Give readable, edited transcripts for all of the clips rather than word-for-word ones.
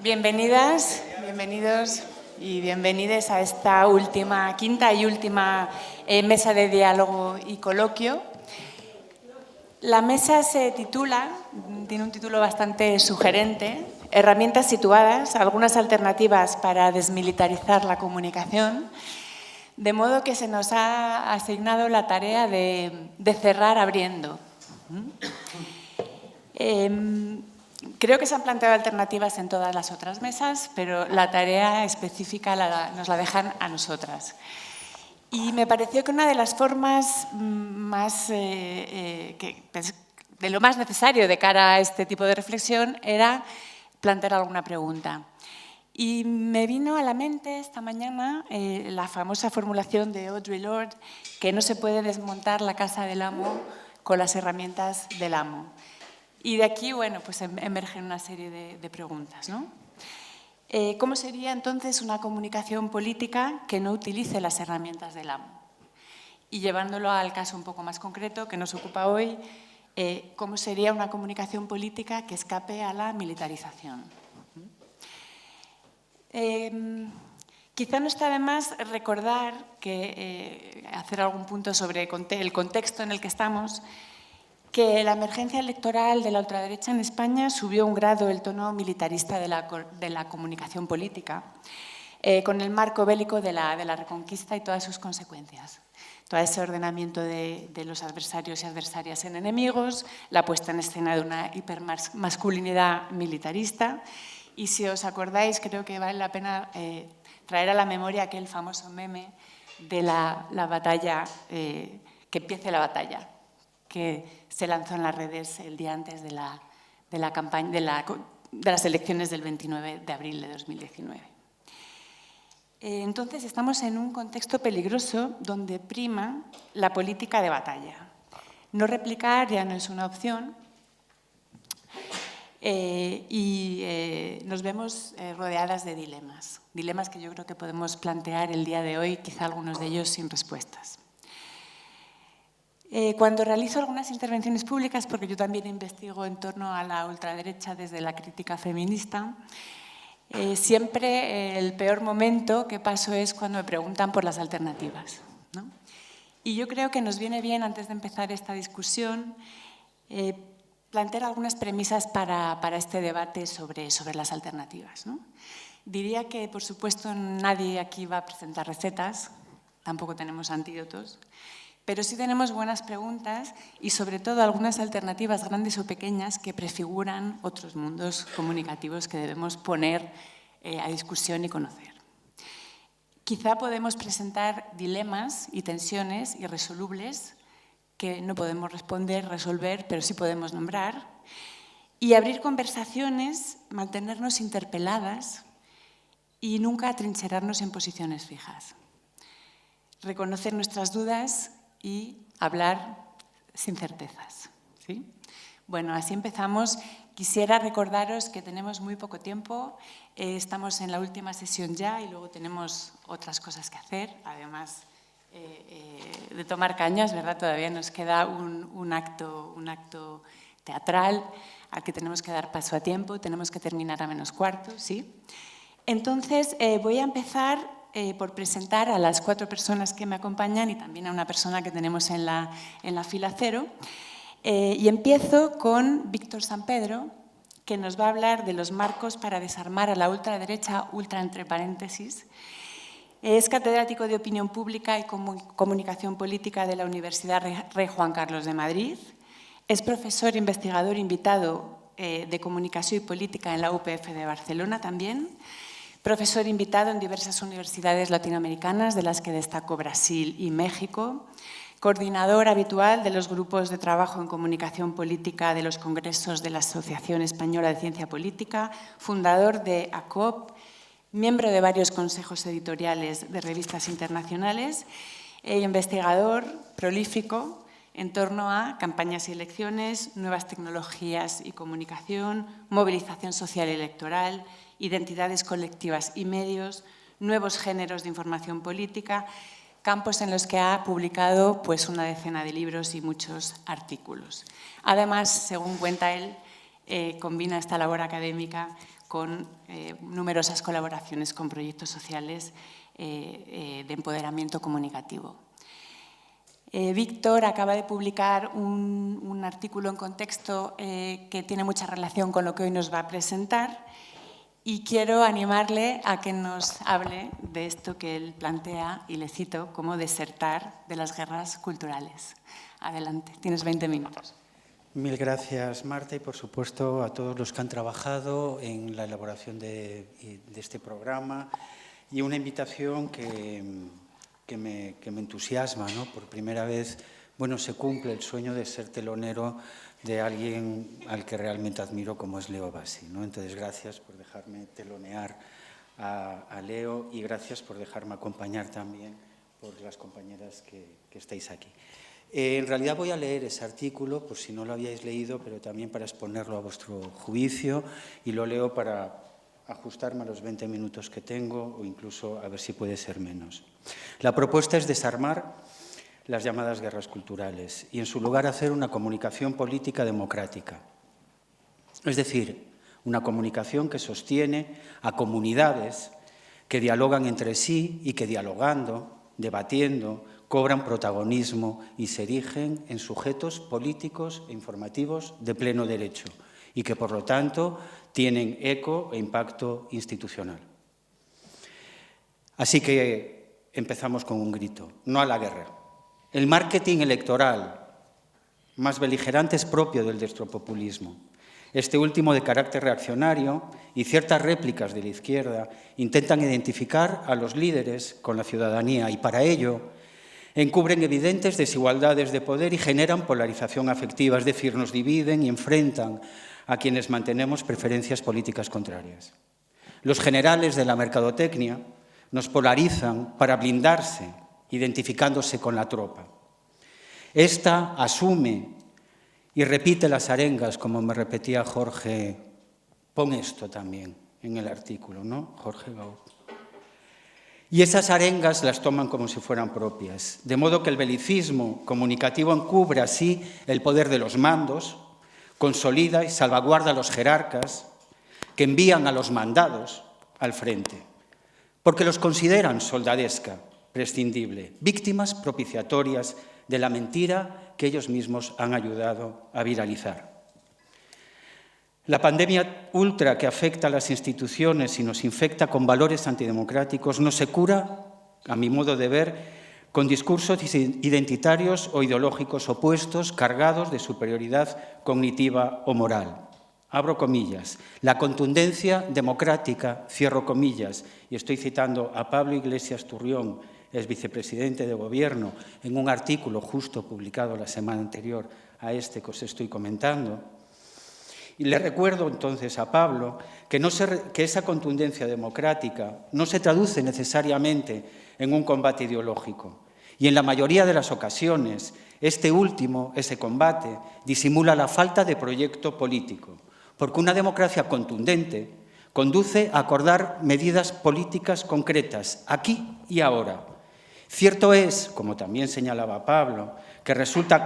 Bienvenidas, bienvenidos y bienvenides a esta quinta y última mesa de diálogo y coloquio. La mesa tiene un título bastante sugerente, Herramientas situadas, algunas alternativas para desmilitarizar la comunicación, de modo que se nos ha asignado la tarea de cerrar abriendo. Creo que se han planteado alternativas en todas las otras mesas, pero la tarea específica nos la dejan a nosotras. Y me pareció que una de las formas más de lo más necesario de cara a este tipo de reflexión era plantear alguna pregunta. Y me vino a la mente esta mañana la famosa formulación de Audre Lorde, que no se puede desmontar la casa del amo con las herramientas del amo. Y de aquí, bueno, pues emergen una serie de preguntas, ¿no? ¿Cómo sería entonces una comunicación política que no utilice las herramientas del amo? Y llevándolo al caso un poco más concreto que nos ocupa hoy, ¿cómo sería una comunicación política que escape a la militarización? Quizá no está de más recordar hacer algún punto sobre el contexto en el que estamos, que la emergencia electoral de la ultraderecha en España subió un grado el tono militarista de la comunicación política, con el marco bélico de la Reconquista y todas sus consecuencias. Todo ese ordenamiento de los adversarios y adversarias en enemigos, la puesta en escena de una hipermasculinidad militarista. Y si os acordáis, creo que vale la pena traer a la memoria aquel famoso meme de la batalla, que empiece la batalla, que se lanzó en las redes el día antes de las elecciones del 29 de abril de 2019. Entonces, estamos en un contexto peligroso donde prima la política de batalla. No replicar ya no es una opción y nos vemos rodeadas de dilemas que yo creo que podemos plantear el día de hoy, quizá algunos de ellos sin respuestas. Cuando realizo algunas intervenciones públicas, porque yo también investigo en torno a la ultraderecha desde la crítica feminista, siempre el peor momento que paso es cuando me preguntan por las alternativas, ¿no? Y yo creo que nos viene bien, antes de empezar esta discusión, plantear algunas premisas para este debate sobre las alternativas, ¿no? Diría que, por supuesto, nadie aquí va a presentar recetas, tampoco tenemos antídotos, pero sí tenemos buenas preguntas y, sobre todo, algunas alternativas grandes o pequeñas que prefiguran otros mundos comunicativos que debemos poner a discusión y conocer. Quizá podemos presentar dilemas y tensiones irresolubles que no podemos resolver, pero sí podemos nombrar, y abrir conversaciones, mantenernos interpeladas y nunca atrincherarnos en posiciones fijas. Reconocer nuestras dudas y hablar sin certezas, ¿sí? Bueno, así empezamos. Quisiera recordaros que tenemos muy poco tiempo, estamos en la última sesión ya y luego tenemos otras cosas que hacer, además de tomar cañas, ¿verdad? Todavía nos queda un acto teatral al que tenemos que dar paso a tiempo, tenemos que terminar a -15, ¿sí? Entonces, voy a empezar por presentar a las 4 personas que me acompañan y también a una persona que tenemos en la fila 0. Y empiezo con Víctor Sampedro, que nos va a hablar de los marcos para desarmar a la ultraderecha, ultra entre paréntesis. Es catedrático de Opinión Pública y Comunicación Política de la Universidad Rey Juan Carlos de Madrid. Es profesor investigador invitado de Comunicación y Política en la UPF de Barcelona también. Profesor invitado en diversas universidades latinoamericanas, de las que destacó Brasil y México. Coordinador habitual de los grupos de trabajo en comunicación política de los congresos de la Asociación Española de Ciencia Política. Fundador de ACOP. Miembro de varios consejos editoriales de revistas internacionales. Investigador prolífico en torno a campañas y elecciones, nuevas tecnologías y comunicación, movilización social y electoral, identidades colectivas y medios, nuevos géneros de información política, campos en los que ha publicado pues, una decena de libros y muchos artículos. Además, según cuenta él, combina esta labor académica con numerosas colaboraciones con proyectos sociales de empoderamiento comunicativo. Víctor acaba de publicar un artículo en Contexto que tiene mucha relación con lo que hoy nos va a presentar y quiero animarle a que nos hable de esto que él plantea, y le cito, como desertar de las guerras culturales. Adelante, tienes 20 minutos. Mil gracias, Marta, y por supuesto a todos los que han trabajado en la elaboración de este programa, y una invitación que me entusiasma, ¿no? Por primera vez, bueno, se cumple el sueño de ser telonero de alguien al que realmente admiro, como es Leo Bassi, ¿no? Entonces, gracias por dejarme telonear a Leo, y gracias por dejarme acompañar también por las compañeras que estáis aquí. En realidad voy a leer ese artículo, por si no lo habíais leído, pero también para exponerlo a vuestro juicio, y lo leo para ajustarme a los 20 minutos que tengo, o incluso a ver si puede ser menos. La propuesta es desarmar las llamadas guerras culturales y, en su lugar, hacer una comunicación política democrática. Es decir, una comunicación que sostiene a comunidades que dialogan entre sí y que, dialogando, debatiendo, cobran protagonismo y se erigen en sujetos políticos e informativos de pleno derecho, y que, por lo tanto, tienen eco e impacto institucional. Así que empezamos con un grito: no a la guerra. El marketing electoral más beligerante es propio del destropopulismo. Este último, de carácter reaccionario, y ciertas réplicas de la izquierda intentan identificar a los líderes con la ciudadanía, y para ello encubren evidentes desigualdades de poder y generan polarización afectiva, es decir, nos dividen y enfrentan a quienes mantenemos preferencias políticas contrarias. Los generales de la mercadotecnia nos polarizan para blindarse, identificándose con la tropa. Esta asume y repite las arengas, como me repetía Jorge. Pon esto también en el artículo, ¿no? Jorge Gaut. Y esas arengas las toman como si fueran propias, de modo que el belicismo comunicativo encubre así el poder de los mandos, consolida y salvaguarda a los jerarcas que envían a los mandados al frente, porque los consideran soldadesca, prescindible, víctimas propiciatorias de la mentira que ellos mismos han ayudado a viralizar. La pandemia ultra que afecta a las instituciones y nos infecta con valores antidemocráticos no se cura, a mi modo de ver, con discursos identitarios o ideológicos opuestos cargados de superioridad cognitiva o moral. Abro comillas. La contundencia democrática, cierro comillas, y estoy citando a Pablo Iglesias Turrión, ex vicepresidente de Gobierno, en un artículo justo publicado la semana anterior a este que os estoy comentando. Y le recuerdo entonces a Pablo que esa contundencia democrática no se traduce necesariamente en un combate ideológico. Y en la mayoría de las ocasiones, ese combate, disimula la falta de proyecto político, porque una democracia contundente conduce a acordar medidas políticas concretas, aquí y ahora. Cierto es, como también señalaba Pablo, que resulta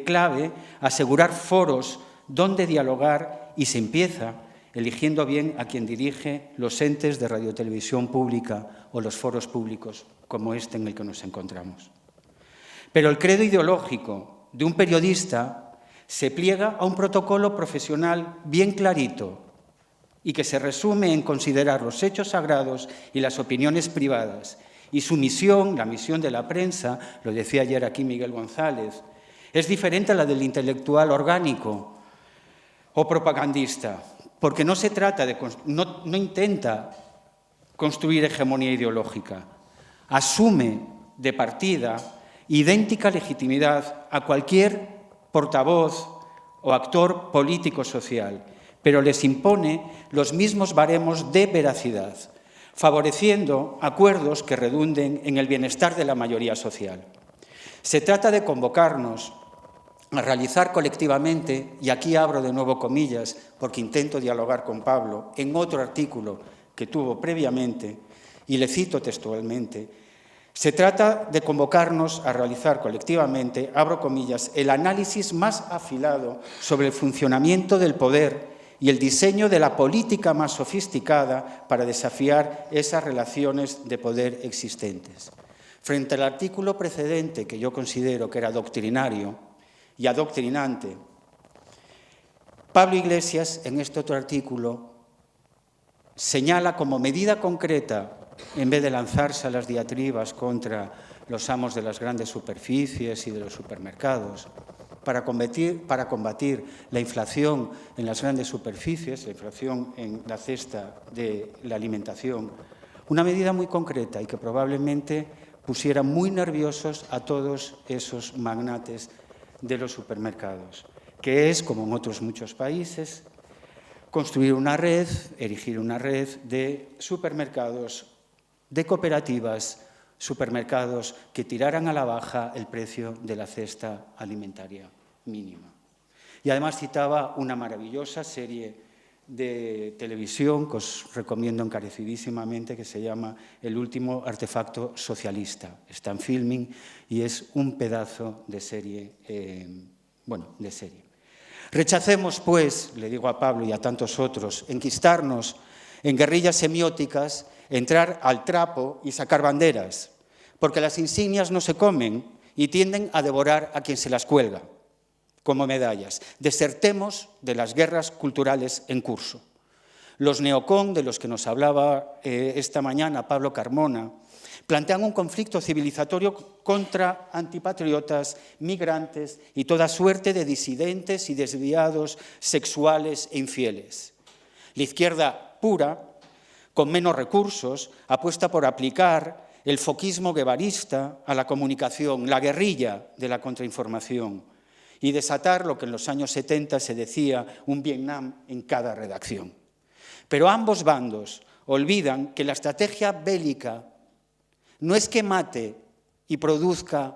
clave asegurar foros donde dialogar, y se empieza eligiendo bien a quien dirige los entes de radiotelevisión pública o los foros públicos como este en el que nos encontramos. Pero el credo ideológico de un periodista se pliega a un protocolo profesional bien clarito y que se resume en considerar los hechos sagrados y las opiniones privadas. Y su misión, la misión de la prensa, lo decía ayer aquí Miguel González, es diferente a la del intelectual orgánico o propagandista, porque no se trata no intenta construir hegemonía ideológica, asume de partida idéntica legitimidad a cualquier portavoz o actor político-social, pero les impone los mismos baremos de veracidad, favoreciendo acuerdos que redunden en el bienestar de la mayoría social. Se trata de convocarnos a realizar colectivamente, y aquí abro de nuevo comillas porque intento dialogar con Pablo, en otro artículo que tuvo previamente, y le cito textualmente: Se trata de convocarnos a realizar colectivamente, abro comillas, el análisis más afilado sobre el funcionamiento del poder y el diseño de la política más sofisticada para desafiar esas relaciones de poder existentes. Frente al artículo precedente, que yo considero que era doctrinario y adoctrinante, Pablo Iglesias, en este otro artículo, señala como medida concreta, en vez de lanzarse a las diatribas contra los amos de las grandes superficies y de los supermercados, para combatir la inflación en las grandes superficies, la inflación en la cesta de la alimentación, una medida muy concreta y que probablemente pusiera muy nerviosos a todos esos magnates de los supermercados, que es, como en otros muchos países, construir una red, erigir una red de supermercados, de cooperativas, supermercados que tiraran a la baja el precio de la cesta alimentaria mínima. Y además citaba una maravillosa serie de televisión que os recomiendo encarecidísimamente, que se llama El último artefacto socialista. Está en Filming y es un pedazo de serie, de serie. Rechacemos, pues, le digo a Pablo y a tantos otros, enquistarnos en guerrillas semióticas, entrar al trapo y sacar banderas, porque las insignias no se comen y tienden a devorar a quien se las cuelga, como medallas. Desertemos de las guerras culturales en curso. Los neocon, de los que nos hablaba esta mañana Pablo Carmona, plantean un conflicto civilizatorio contra antipatriotas, migrantes y toda suerte de disidentes y desviados sexuales e infieles. La izquierda pura, con menos recursos, apuesta por aplicar el foquismo guevarista a la comunicación, la guerrilla de la contrainformación, y desatar lo que en los años 70 se decía un Vietnam en cada redacción. Pero ambos bandos olvidan que la estrategia bélica no es que mate y produzca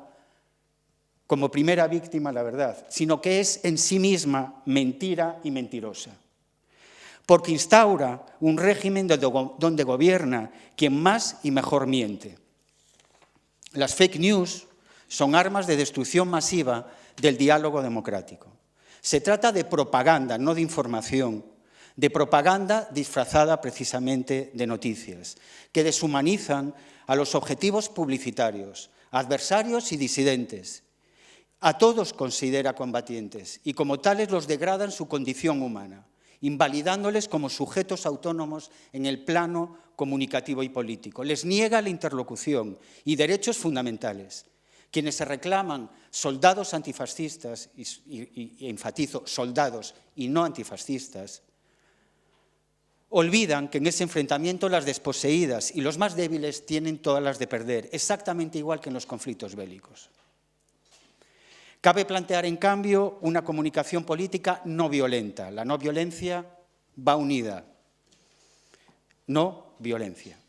como primera víctima la verdad, sino que es en sí misma mentira y mentirosa. Porque instaura un régimen donde gobierna quien más y mejor miente. Las fake news son armas de destrucción masiva del diálogo democrático. Se trata de propaganda, no de información, de propaganda disfrazada precisamente de noticias, que deshumanizan a los objetivos publicitarios, adversarios y disidentes. A todos considera combatientes y como tales los degradan su condición humana, invalidándoles como sujetos autónomos en el plano comunicativo y político. Les niega la interlocución y derechos fundamentales. Quienes se reclaman soldados antifascistas, y enfatizo, soldados y no antifascistas, olvidan que en ese enfrentamiento las desposeídas y los más débiles tienen todas las de perder, exactamente igual que en los conflictos bélicos. Cabe plantear, en cambio, una comunicación política no violenta. La no violencia va unida. No violencia.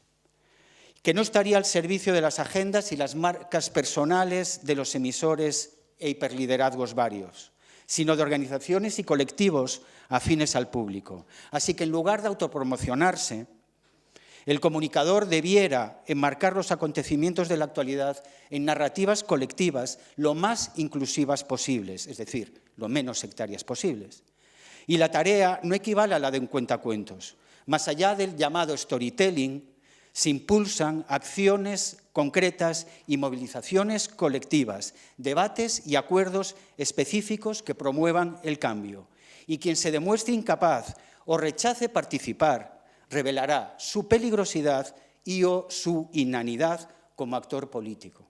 Que no estaría al servicio de las agendas y las marcas personales de los emisores e hiperliderazgos varios, sino de organizaciones y colectivos afines al público. Así que en lugar de autopromocionarse, el comunicador debiera enmarcar los acontecimientos de la actualidad en narrativas colectivas lo más inclusivas posibles, es decir, lo menos sectarias posibles. Y la tarea no equivale a la de un cuentacuentos. Más allá del llamado storytelling, se impulsan acciones concretas y movilizaciones colectivas, debates y acuerdos específicos que promuevan el cambio. Y quien se demuestre incapaz o rechace participar revelará su peligrosidad y o su inanidad como actor político.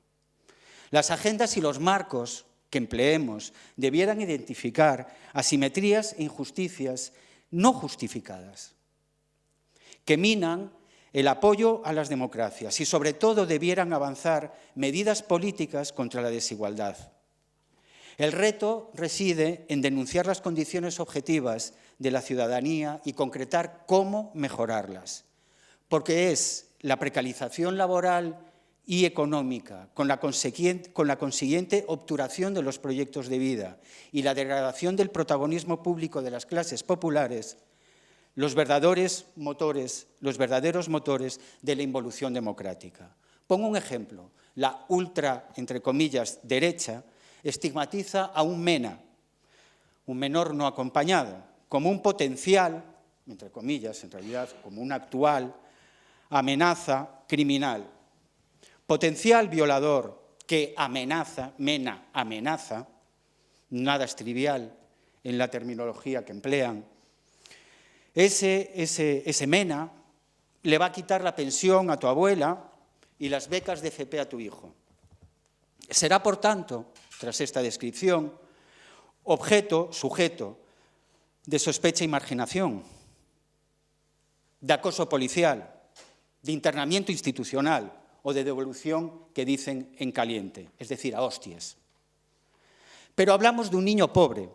Las agendas y los marcos que empleemos debieran identificar asimetrías e injusticias no justificadas, que minan el apoyo a las democracias y, sobre todo, debieran avanzar medidas políticas contra la desigualdad. El reto reside en denunciar las condiciones objetivas de la ciudadanía y concretar cómo mejorarlas, porque es la precarización laboral y económica, con la consiguiente obturación de los proyectos de vida y la degradación del protagonismo público de las clases populares, los verdaderos motores de la involución democrática. Pongo un ejemplo, la ultra, entre comillas, derecha, estigmatiza a un MENA, un menor no acompañado, como un potencial, entre comillas, en realidad, como una actual amenaza criminal. Potencial violador que amenaza, MENA amenaza, nada es trivial en la terminología que emplean. Ese MENA le va a quitar la pensión a tu abuela y las becas de FP a tu hijo. Será, por tanto, tras esta descripción, objeto, sujeto de sospecha y marginación, de acoso policial, de internamiento institucional o de devolución, que dicen en caliente, es decir, a hostias. Pero hablamos de un niño pobre,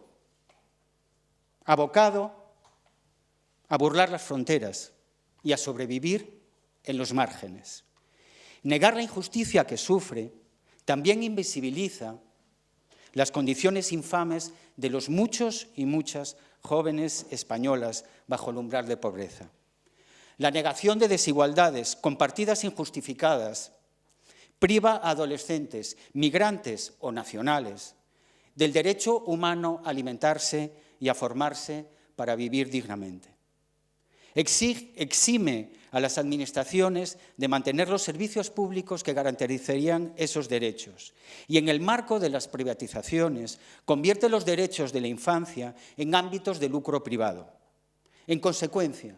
abocado a burlar las fronteras y a sobrevivir en los márgenes. Negar la injusticia que sufre también invisibiliza las condiciones infames de los muchos y muchas jóvenes españolas bajo el umbral de pobreza. La negación de desigualdades compartidas e injustificadas priva a adolescentes, migrantes o nacionales, del derecho humano a alimentarse y a formarse para vivir dignamente. Exime a las administraciones de mantener los servicios públicos que garantizarían esos derechos y, en el marco de las privatizaciones, convierte los derechos de la infancia en ámbitos de lucro privado. En consecuencia,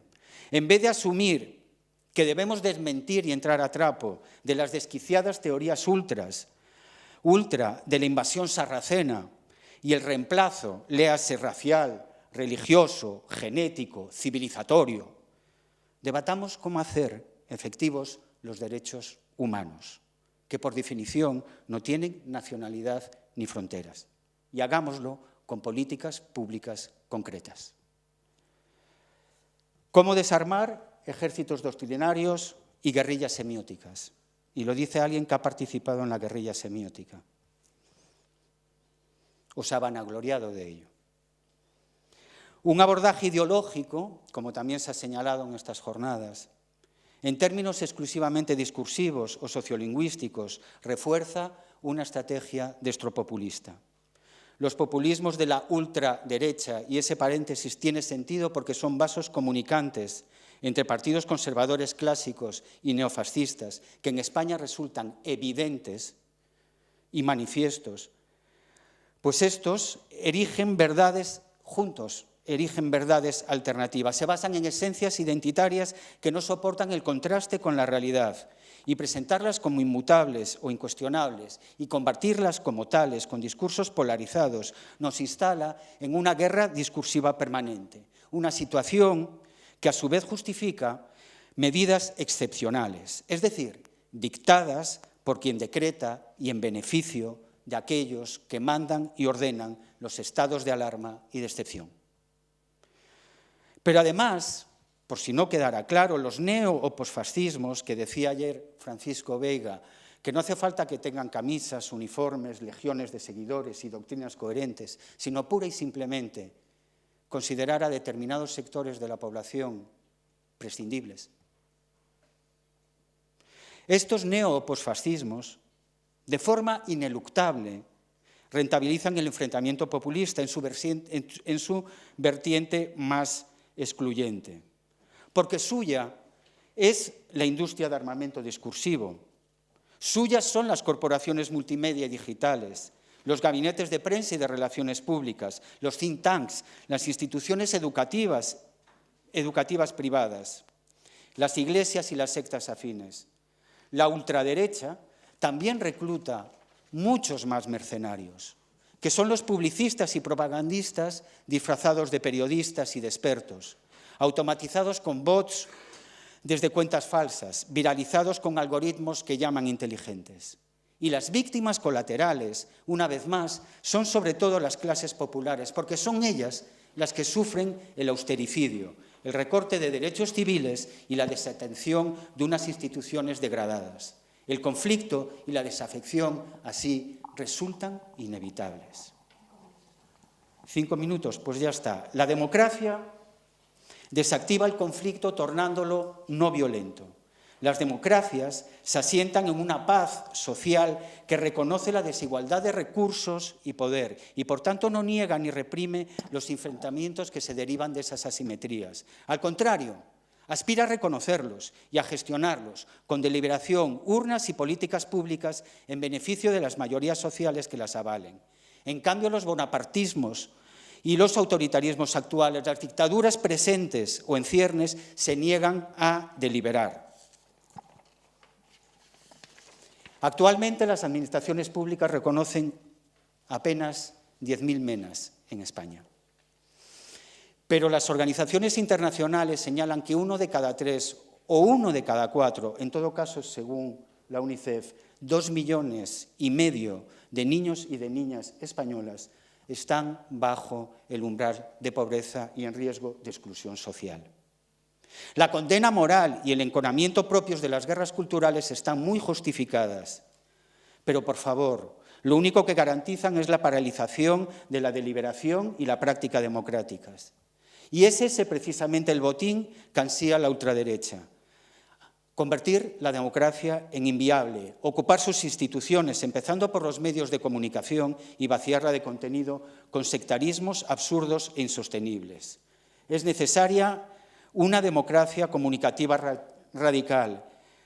en vez de asumir que debemos desmentir y entrar a trapo de las desquiciadas teorías ultra de la invasión sarracena y el reemplazo, léase racial, religioso, genético, civilizatorio, debatamos cómo hacer efectivos los derechos humanos, que por definición no tienen nacionalidad ni fronteras, y hagámoslo con políticas públicas concretas. ¿Cómo desarmar ejércitos doctrinarios y guerrillas semióticas? Y lo dice alguien que ha participado en la guerrilla semiótica. O se ha vanagloriado de ello. Un abordaje ideológico, como también se ha señalado en estas jornadas, en términos exclusivamente discursivos o sociolingüísticos, refuerza una estrategia destropopulista. Los populismos de la ultraderecha, y ese paréntesis tiene sentido porque son vasos comunicantes entre partidos conservadores clásicos y neofascistas, que en España resultan evidentes y manifiestos, pues estos erigen verdades juntos, erigen verdades alternativas, se basan en esencias identitarias que no soportan el contraste con la realidad, y presentarlas como inmutables o incuestionables y combatirlas como tales, con discursos polarizados, nos instala en una guerra discursiva permanente, una situación que a su vez justifica medidas excepcionales, es decir, dictadas por quien decreta y en beneficio de aquellos que mandan y ordenan los estados de alarma y de excepción. Pero además, por si no quedara claro, los neo o posfascismos, que decía ayer Francisco Veiga, que no hace falta que tengan camisas, uniformes, legiones de seguidores y doctrinas coherentes, sino pura y simplemente considerar a determinados sectores de la población prescindibles. Estos neo o posfascismos, de forma ineluctable, rentabilizan el enfrentamiento populista en su vertiente más excluyente, porque suya es la industria de armamento discursivo, suyas son las corporaciones multimedia y digitales, los gabinetes de prensa y de relaciones públicas, los think tanks, las instituciones educativas privadas, las iglesias y las sectas afines. La ultraderecha también recluta muchos más mercenarios, que son los publicistas y propagandistas disfrazados de periodistas y de expertos, automatizados con bots desde cuentas falsas, viralizados con algoritmos que llaman inteligentes. Y las víctimas colaterales, una vez más, son sobre todo las clases populares, porque son ellas las que sufren el austericidio, el recorte de derechos civiles y la desatención de unas instituciones degradadas. El conflicto y la desafección, así, resultan inevitables. 5 minutos, pues ya está. La democracia desactiva el conflicto tornándolo no violento. Las democracias se asientan en una paz social que reconoce la desigualdad de recursos y poder y, por tanto, no niega ni reprime los enfrentamientos que se derivan de esas asimetrías. Al contrario, aspira a reconocerlos y a gestionarlos con deliberación, urnas y políticas públicas en beneficio de las mayorías sociales que las avalen. En cambio, los bonapartismos y los autoritarismos actuales, las dictaduras presentes o en ciernes, se niegan a deliberar. Actualmente las administraciones públicas reconocen apenas 10.000 menas en España. Pero las organizaciones internacionales señalan que 1 de cada 3 o 1 de cada 4, en todo caso según la UNICEF, 2,5 millones de niños y de niñas españolas están bajo el umbral de pobreza y en riesgo de exclusión social. La condena moral y el enconamiento propios de las guerras culturales están muy justificadas, pero por favor, lo único que garantizan es la paralización de la deliberación y la práctica democráticas. Y es ese precisamente el botín que ansía la ultraderecha. Convertir la democracia en inviable, ocupar sus instituciones, empezando por los medios de comunicación, y vaciarla de contenido con sectarismos absurdos e insostenibles. Es necesaria una democracia comunicativa radical,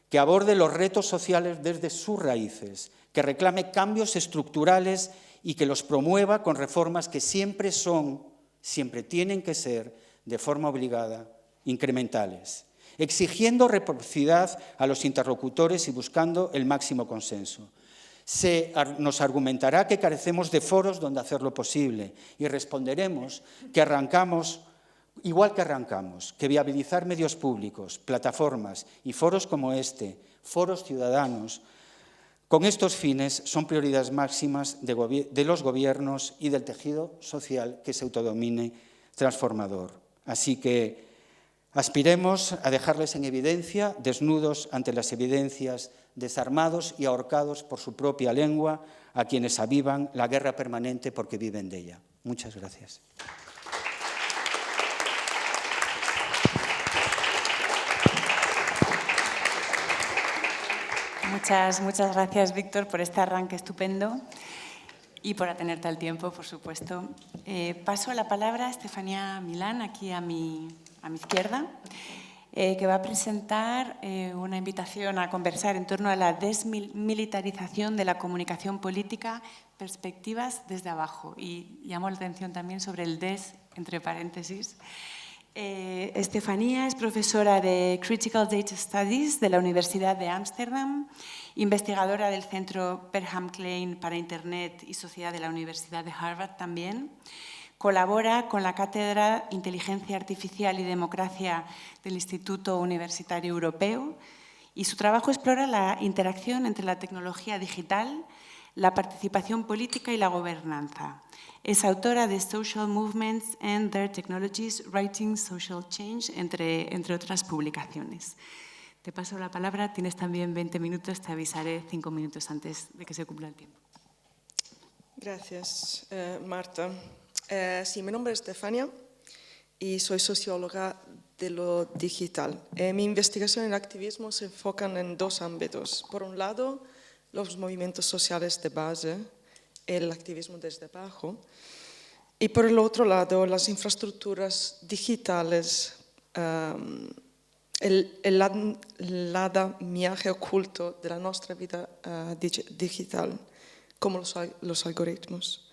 que aborde los retos sociales desde sus raíces, que reclame cambios estructurales y que los promueva con reformas que siempre tienen que ser, de forma obligada, incrementales, exigiendo reciprocidad a los interlocutores y buscando el máximo consenso. Nos argumentará que carecemos de foros donde hacerlo posible y responderemos que igual que arrancamos, que viabilizar medios públicos, plataformas y foros como este, foros ciudadanos, con estos fines son prioridades máximas de los gobiernos y del tejido social que se autodomine transformador. Así que aspiremos a dejarles en evidencia, desnudos ante las evidencias, desarmados y ahorcados por su propia lengua, a quienes avivan la guerra permanente porque viven de ella. Muchas gracias. Muchas gracias, Víctor, por este arranque estupendo y por atenerte al tiempo, por supuesto. Paso la palabra a Estefanía Milán, aquí a mi izquierda, que va a presentar una invitación a conversar en torno a la desmilitarización de la comunicación política, perspectivas desde abajo. Y llamo la atención también sobre el des, entre paréntesis. Estefanía es profesora de Critical Data Studies de la Universidad de Ámsterdam, investigadora del Centro Perham Klein para Internet y Sociedad de la Universidad de Harvard también. Colabora con la Cátedra Inteligencia Artificial y Democracia del Instituto Universitario Europeo y su trabajo explora la interacción entre la tecnología digital, la participación política y la gobernanza. Es autora de Social Movements and Their Technologies, Writing Social Change, entre otras publicaciones. Te paso la palabra, tienes también 20 minutos, te avisaré 5 minutos antes de que se cumpla el tiempo. Gracias, Marta. Sí, mi nombre es Estefania y soy socióloga de lo digital. Mi investigación y el activismo se enfocan en 2 ámbitos. Por un lado, los movimientos sociales de base, el activismo desde abajo, y por el otro lado, las infraestructuras digitales, el andamiaje oculto de la nuestra vida digital, como los algoritmos.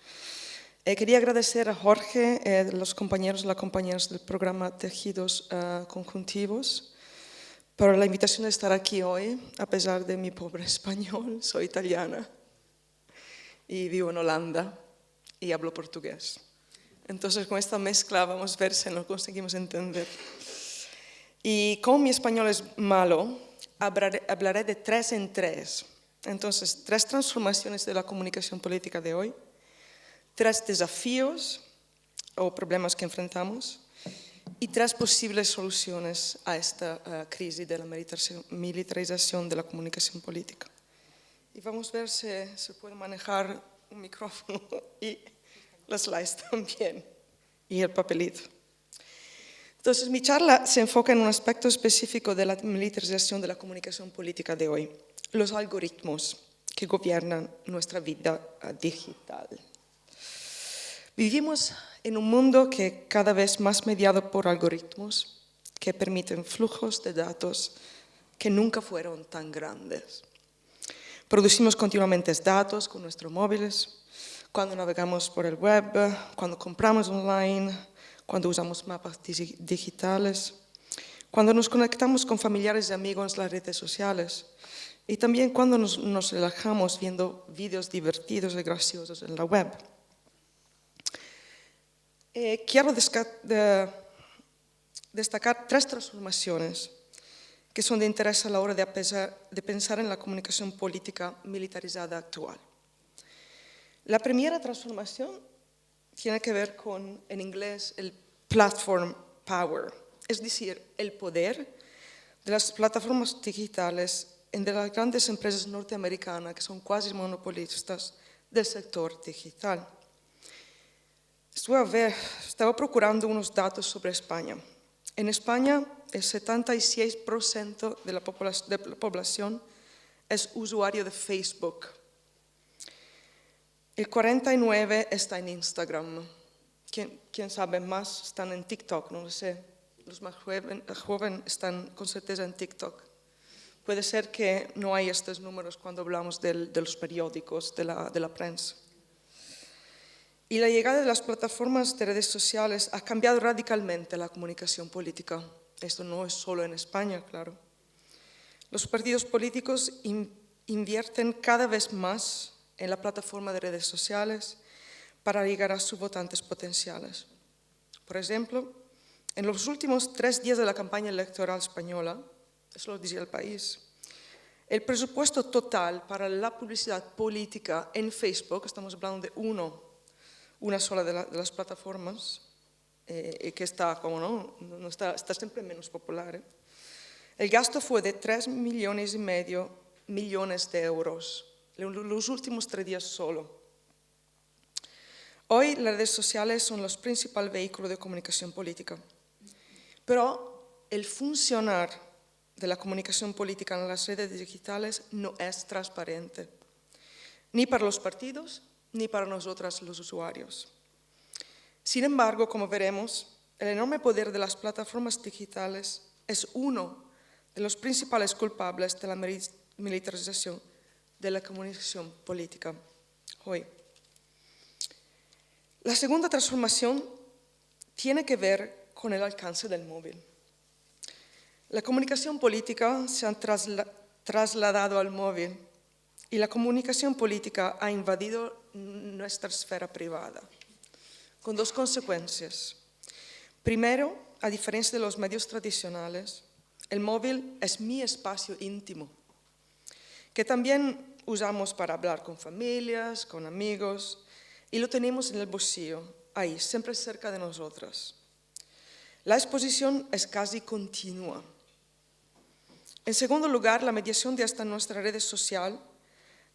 Quería agradecer a Jorge, los compañeros y las compañeras del programa Tejidos Conjuntivos, por la invitación de estar aquí hoy, a pesar de mi pobre español. Soy italiana y vivo en Holanda y hablo portugués. Entonces, con esta mezcla vamos a ver si nos conseguimos entender. Y como mi español es malo, hablaré de 3 en 3. Entonces, 3 transformaciones de la comunicación política de hoy, 3 desafíos o problemas que enfrentamos y 3 posibles soluciones a esta crisis de la militarización de la comunicación política. Y vamos a ver si se puede manejar un micrófono y las slides también, y el papelito. Entonces, mi charla se enfoca en un aspecto específico de la militarización de la comunicación política de hoy, los algoritmos que gobiernan nuestra vida digital. Vivimos en un mundo que cada vez más mediado por algoritmos que permiten flujos de datos que nunca fueron tan grandes. Producimos continuamente datos con nuestros móviles, cuando navegamos por el web, cuando compramos online, cuando usamos mapas digitales, cuando nos conectamos con familiares y amigos en las redes sociales y también cuando nos relajamos viendo vídeos divertidos y graciosos en la web. Quiero destacar 3 transformaciones que son de interés a la hora de pensar en la comunicación política militarizada actual. La primera transformación tiene que ver con, en inglés, el platform power, es decir, el poder de las plataformas digitales de las grandes empresas norteamericanas que son cuasi monopolistas del sector digital. Estaba procurando unos datos sobre España. En España, el 76% de la población es usuario de Facebook. El 49% está en Instagram. ¿Quién sabe más? Están en TikTok, no lo sé. Los más jóvenes están con certeza en TikTok. Puede ser que no hay estos números cuando hablamos de los periódicos, de la prensa. Y la llegada de las plataformas de redes sociales ha cambiado radicalmente la comunicación política. Esto no es solo en España, claro. Los partidos políticos invierten cada vez más en la plataforma de redes sociales para llegar a sus votantes potenciales. Por ejemplo, en los últimos 3 días de la campaña electoral española, eso lo dice El País, el presupuesto total para la publicidad política en Facebook, estamos hablando de una sola de las plataformas, que está, como no está siempre menos popular. El gasto fue de 3,5 millones de euros, en los últimos 3 días solo. Hoy las redes sociales son los principales vehículos de comunicación política, pero el funcionar de la comunicación política en las redes digitales no es transparente, ni para los partidos, ni para nosotros los usuarios. Sin embargo, como veremos, el enorme poder de las plataformas digitales es uno de los principales culpables de la militarización de la comunicación política hoy. La segunda transformación tiene que ver con el alcance del móvil. La comunicación política se ha trasladado al móvil y la comunicación política ha invadido nuestra esfera privada, con 2 consecuencias. Primero, a diferencia de los medios tradicionales, el móvil es mi espacio íntimo, que también usamos para hablar con familias, con amigos, y lo tenemos en el bolsillo, ahí, siempre cerca de nosotras. La exposición es casi continua. En segundo lugar, la mediación de esta nuestra red social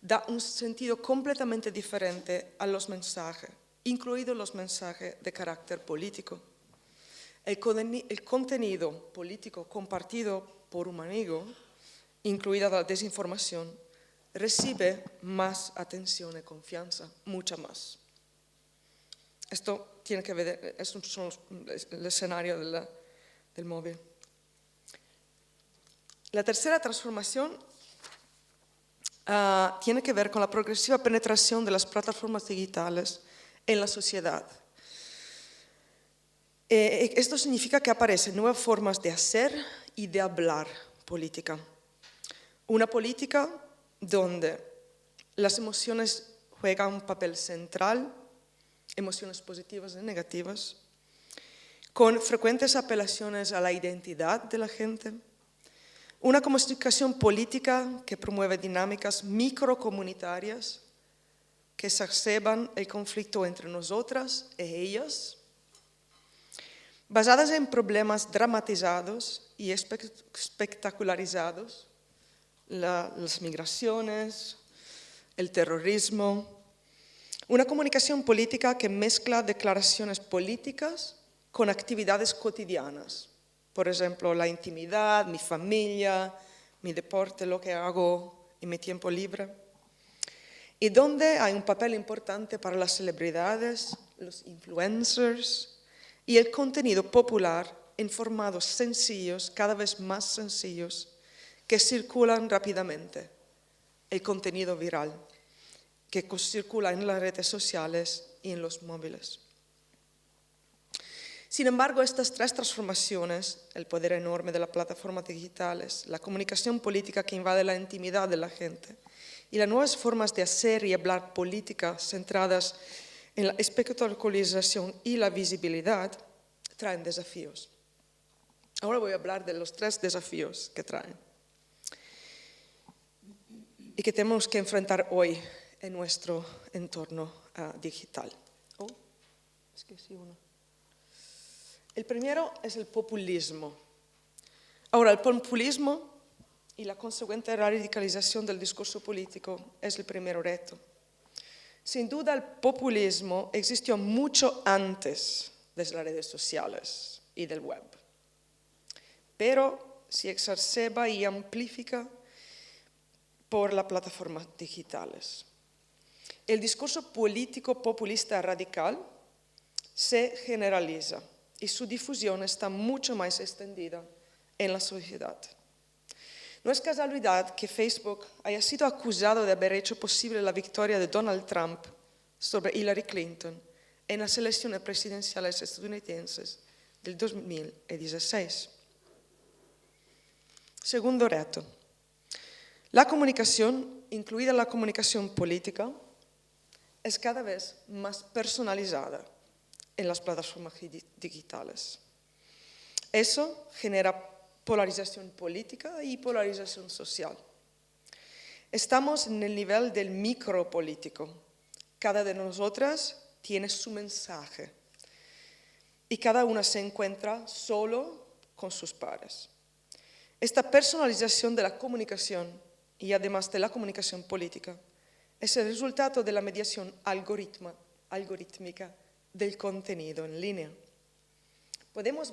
da un sentido completamente diferente a los mensajes, incluidos los mensajes de carácter político. El contenido político compartido por un amigo, incluida la desinformación, recibe más atención y confianza, mucha más. Esto tiene que ver, es el escenario del móvil. La tercera transformación tiene que ver con la progresiva penetración de las plataformas digitales en la sociedad. Esto significa que aparecen nuevas formas de hacer y de hablar política. Una política donde las emociones juegan un papel central, emociones positivas y negativas, con frecuentes apelaciones a la identidad de la gente, una comunicación política que promueve dinámicas microcomunitarias que exacerban el conflicto entre nosotras e ellas, basadas en problemas dramatizados y espectacularizados, las migraciones, el terrorismo, una comunicación política que mezcla declaraciones políticas con actividades cotidianas. Por ejemplo, la intimidad, mi familia, mi deporte, lo que hago en mi tiempo libre. Y donde hay un papel importante para las celebridades, los influencers y el contenido popular en formatos sencillos, cada vez más sencillos, que circulan rápidamente. El contenido viral, que circula en las redes sociales y en los móviles. Sin embargo, estas tres transformaciones, el poder enorme de las plataformas digitales, la comunicación política que invade la intimidad de la gente y las nuevas formas de hacer y hablar política centradas en la espectacularización y la visibilidad, traen desafíos. Ahora voy a hablar de los tres desafíos que traen y que tenemos que enfrentar hoy en nuestro entorno digital. El primero es el populismo. Ahora, el populismo y la consecuente radicalización del discurso político es el primer reto. Sin duda, el populismo existió mucho antes de las redes sociales y del web, pero se exacerba y amplifica por las plataformas digitales. El discurso político populista radical se generaliza y su difusión está mucho más extendida en la sociedad. No es casualidad que Facebook haya sido acusado de haber hecho posible la victoria de Donald Trump sobre Hillary Clinton en las elecciones presidenciales estadounidenses del 2016. Segundo reto. La comunicación, incluida la comunicación política, es cada vez más personalizada en las plataformas digitales. Eso genera polarización política y polarización social. Estamos en el nivel del micropolítico. Cada de nosotras tiene su mensaje y cada una se encuentra solo con sus pares. Esta personalización de la comunicación y además de la comunicación política es el resultado de la mediación algorítmica del contenido en línea. Podemos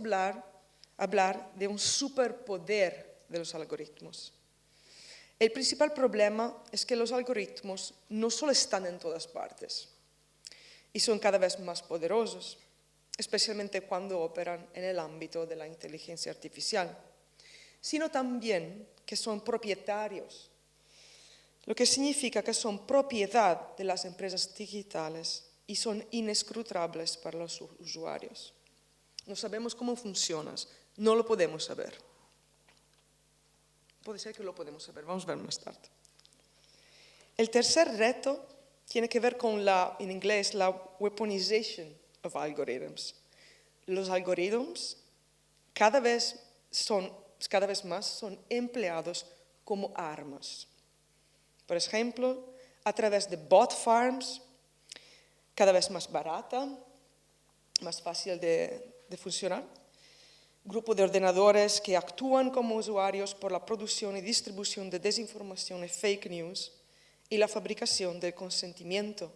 hablar de un superpoder de los algoritmos. El principal problema es que los algoritmos no solo están en todas partes y son cada vez más poderosos, especialmente cuando operan en el ámbito de la inteligencia artificial, sino también que son propietarios, lo que significa que son propiedad de las empresas digitales y son inescrutables para los usuarios. No sabemos cómo funcionan, no lo podemos saber. Puede ser que lo podemos saber, vamos a ver más tarde. El tercer reto tiene que ver con en inglés, la weaponization of algorithms. Los algoritmos cada vez más son empleados como armas. Por ejemplo, a través de bot farms, cada vez más barata, más fácil de funcionar, grupo de ordenadores que actúan como usuarios por la producción y distribución de desinformación y fake news y la fabricación del consentimiento,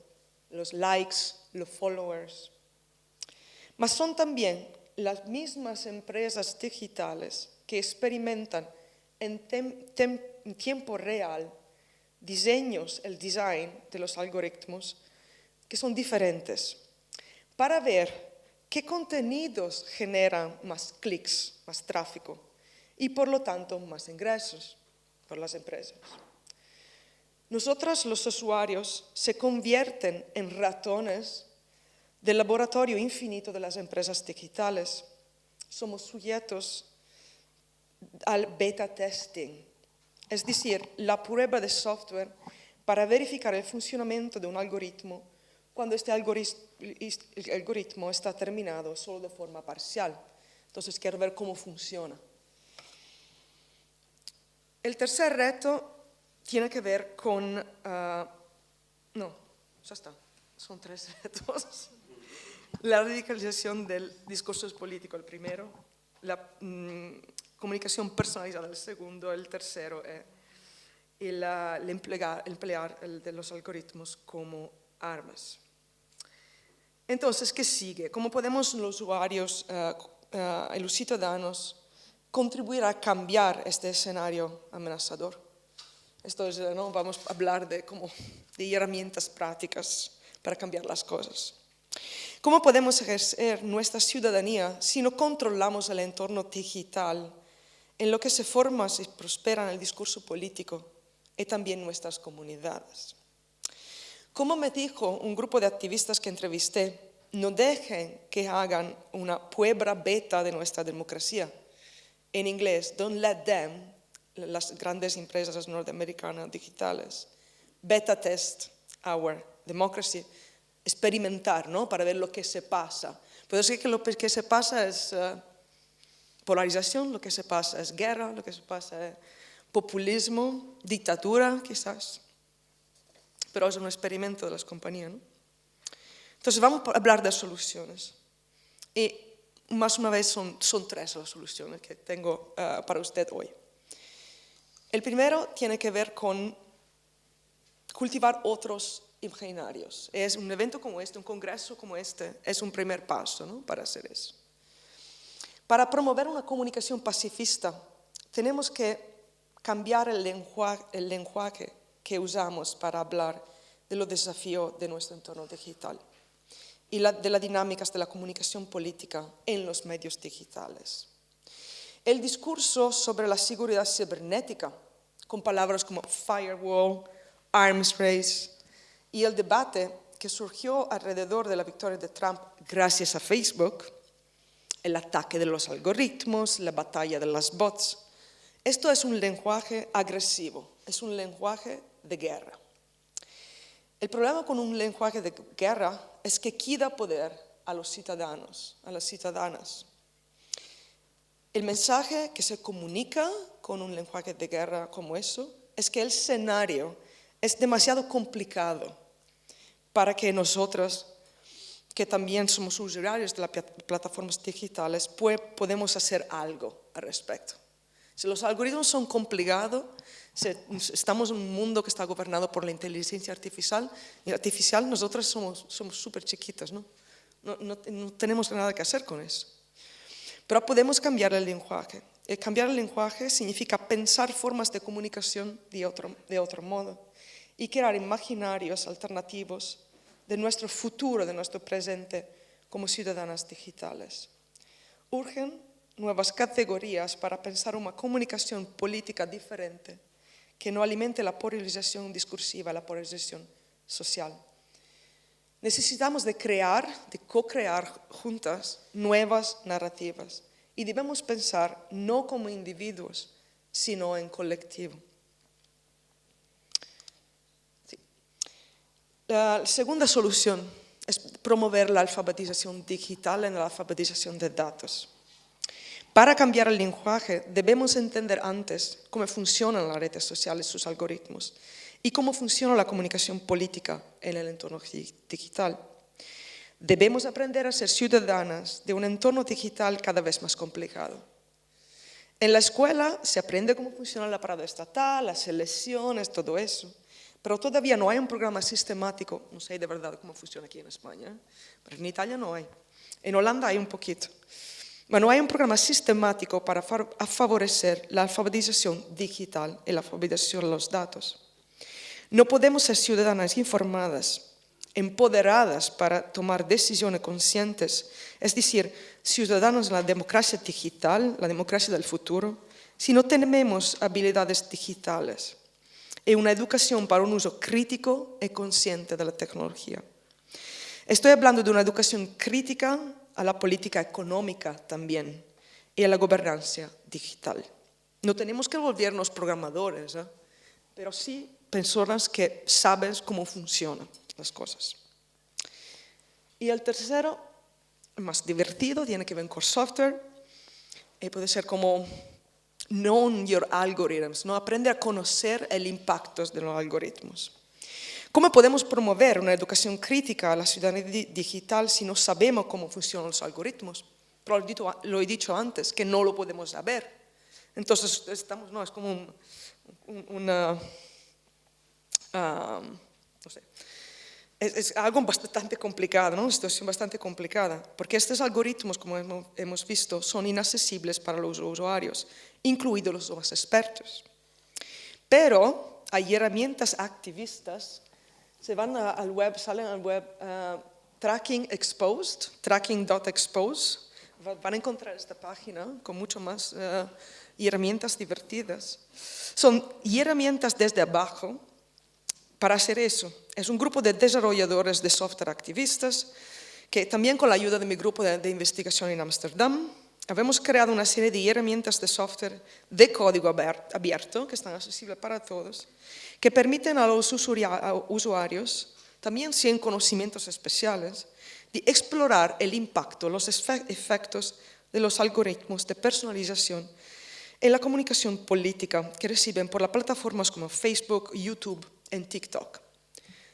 los likes, los followers. Mas son también las mismas empresas digitales que experimentan en tiempo real el design de los algoritmos que son diferentes para ver qué contenidos generan más clics, más tráfico y por lo tanto más ingresos por las empresas. Nosotros los usuarios se convierten en ratones del laboratorio infinito de las empresas digitales. Somos sujetos al beta testing, es decir, la prueba de software para verificar el funcionamiento de un algoritmo cuando este algoritmo está terminado solo de forma parcial. Entonces quiero ver cómo funciona. El tercer reto tiene que ver con... no, ya está, son tres retos. La radicalización del discurso político, el primero, la comunicación personalizada, el segundo, el tercero, el emplear de los algoritmos como armas. Entonces, ¿qué sigue? ¿Cómo podemos los usuarios y los ciudadanos contribuir a cambiar este escenario amenazador? Esto es, ¿no? Vamos a hablar de herramientas prácticas para cambiar las cosas. ¿Cómo podemos ejercer nuestra ciudadanía si no controlamos el entorno digital en lo que se forma y prospera en el discurso político y también nuestras comunidades? Como me dijo un grupo de activistas que entrevisté, no dejen que hagan una prueba beta de nuestra democracia. En inglés, don't let them, las grandes empresas norteamericanas digitales, beta test our democracy, experimentar, ¿no? Para ver lo que se pasa. Pero es que lo que se pasa es polarización, lo que se pasa es guerra, lo que se pasa es populismo, dictadura quizás. Pero es un experimento de las compañías, ¿no? Entonces vamos a hablar de soluciones. Y más una vez son 3 las soluciones que tengo para usted hoy. El primero tiene que ver con cultivar otros imaginarios. Es un evento como este, un congreso como este, es un primer paso, ¿no? Para hacer eso. Para promover una comunicación pacifista, tenemos que cambiar el lenguaje que usamos para hablar de los desafíos de nuestro entorno digital y de las dinámicas de la comunicación política en los medios digitales. El discurso sobre la seguridad cibernética, con palabras como firewall, arms race, y el debate que surgió alrededor de la victoria de Trump gracias a Facebook, el ataque de los algoritmos, la batalla de las bots. Esto es un lenguaje agresivo, es un lenguaje de guerra. El problema con un lenguaje de guerra es que quita poder a los ciudadanos, a las ciudadanas. El mensaje que se comunica con un lenguaje de guerra como eso es que el escenario es demasiado complicado para que nosotros, que también somos usuarios de las plataformas digitales, podemos hacer algo al respecto. Si los algoritmos son complicados, estamos en un mundo que está gobernado por la inteligencia artificial, nosotros somos súper chiquitos, ¿no? No tenemos nada que hacer con eso. Pero podemos cambiar el lenguaje. Cambiar el lenguaje significa pensar formas de comunicación de otro modo y crear imaginarios alternativos de nuestro futuro, de nuestro presente como ciudadanas digitales. Urgen nuevas categorías para pensar una comunicación política diferente que no alimente la polarización discursiva, la polarización social. Necesitamos de co-crear juntas nuevas narrativas y debemos pensar no como individuos, sino en colectivo. Sí. La segunda solución es promover la alfabetización digital en la alfabetización de datos. Para cambiar el lenguaje debemos entender antes cómo funcionan las redes sociales, sus algoritmos, y cómo funciona la comunicación política en el entorno digital. Debemos aprender a ser ciudadanas de un entorno digital cada vez más complicado. En la escuela se aprende cómo funciona el aparato estatal, las elecciones, todo eso, pero todavía no hay un programa sistemático, no sé de verdad cómo funciona aquí en España, pero en Italia no hay. En Holanda hay un poquito. Bueno, hay un programa sistemático para favorecer la alfabetización digital y la alfabetización de los datos. No podemos ser ciudadanas informadas, empoderadas para tomar decisiones conscientes, es decir, ciudadanos en la democracia digital, la democracia del futuro, si no tenemos habilidades digitales y una educación para un uso crítico y consciente de la tecnología. Estoy hablando de una educación crítica a la política económica también y a la gobernanza digital. No tenemos que volvernos programadores, pero sí personas que saben cómo funcionan las cosas. Y el tercero, más divertido, tiene que ver con software y puede ser como know your algorithms, ¿no? Aprender a conocer el impacto de los algoritmos. ¿Cómo podemos promover una educación crítica a la ciudadanía digital si no sabemos cómo funcionan los algoritmos? Pero lo he dicho antes, que no lo podemos saber. Entonces, no, es como es algo bastante complicado, ¿no? Una situación bastante complicada, porque estos algoritmos, como hemos visto, son inaccesibles para los usuarios, incluidos los más expertos. Pero hay herramientas activistas, se van al web, salen al web, tracking.expose, van a encontrar esta página con mucho más herramientas divertidas. Son herramientas desde abajo para hacer eso. Es un grupo de desarrolladores de software activistas que también con la ayuda de mi grupo de investigación en Ámsterdam hemos creado una serie de herramientas de software de código abierto que están accesibles para todos, que permiten a los usuarios, también sin conocimientos especiales, de explorar el impacto, los efectos de los algoritmos de personalización en la comunicación política que reciben por las plataformas como Facebook, YouTube y TikTok.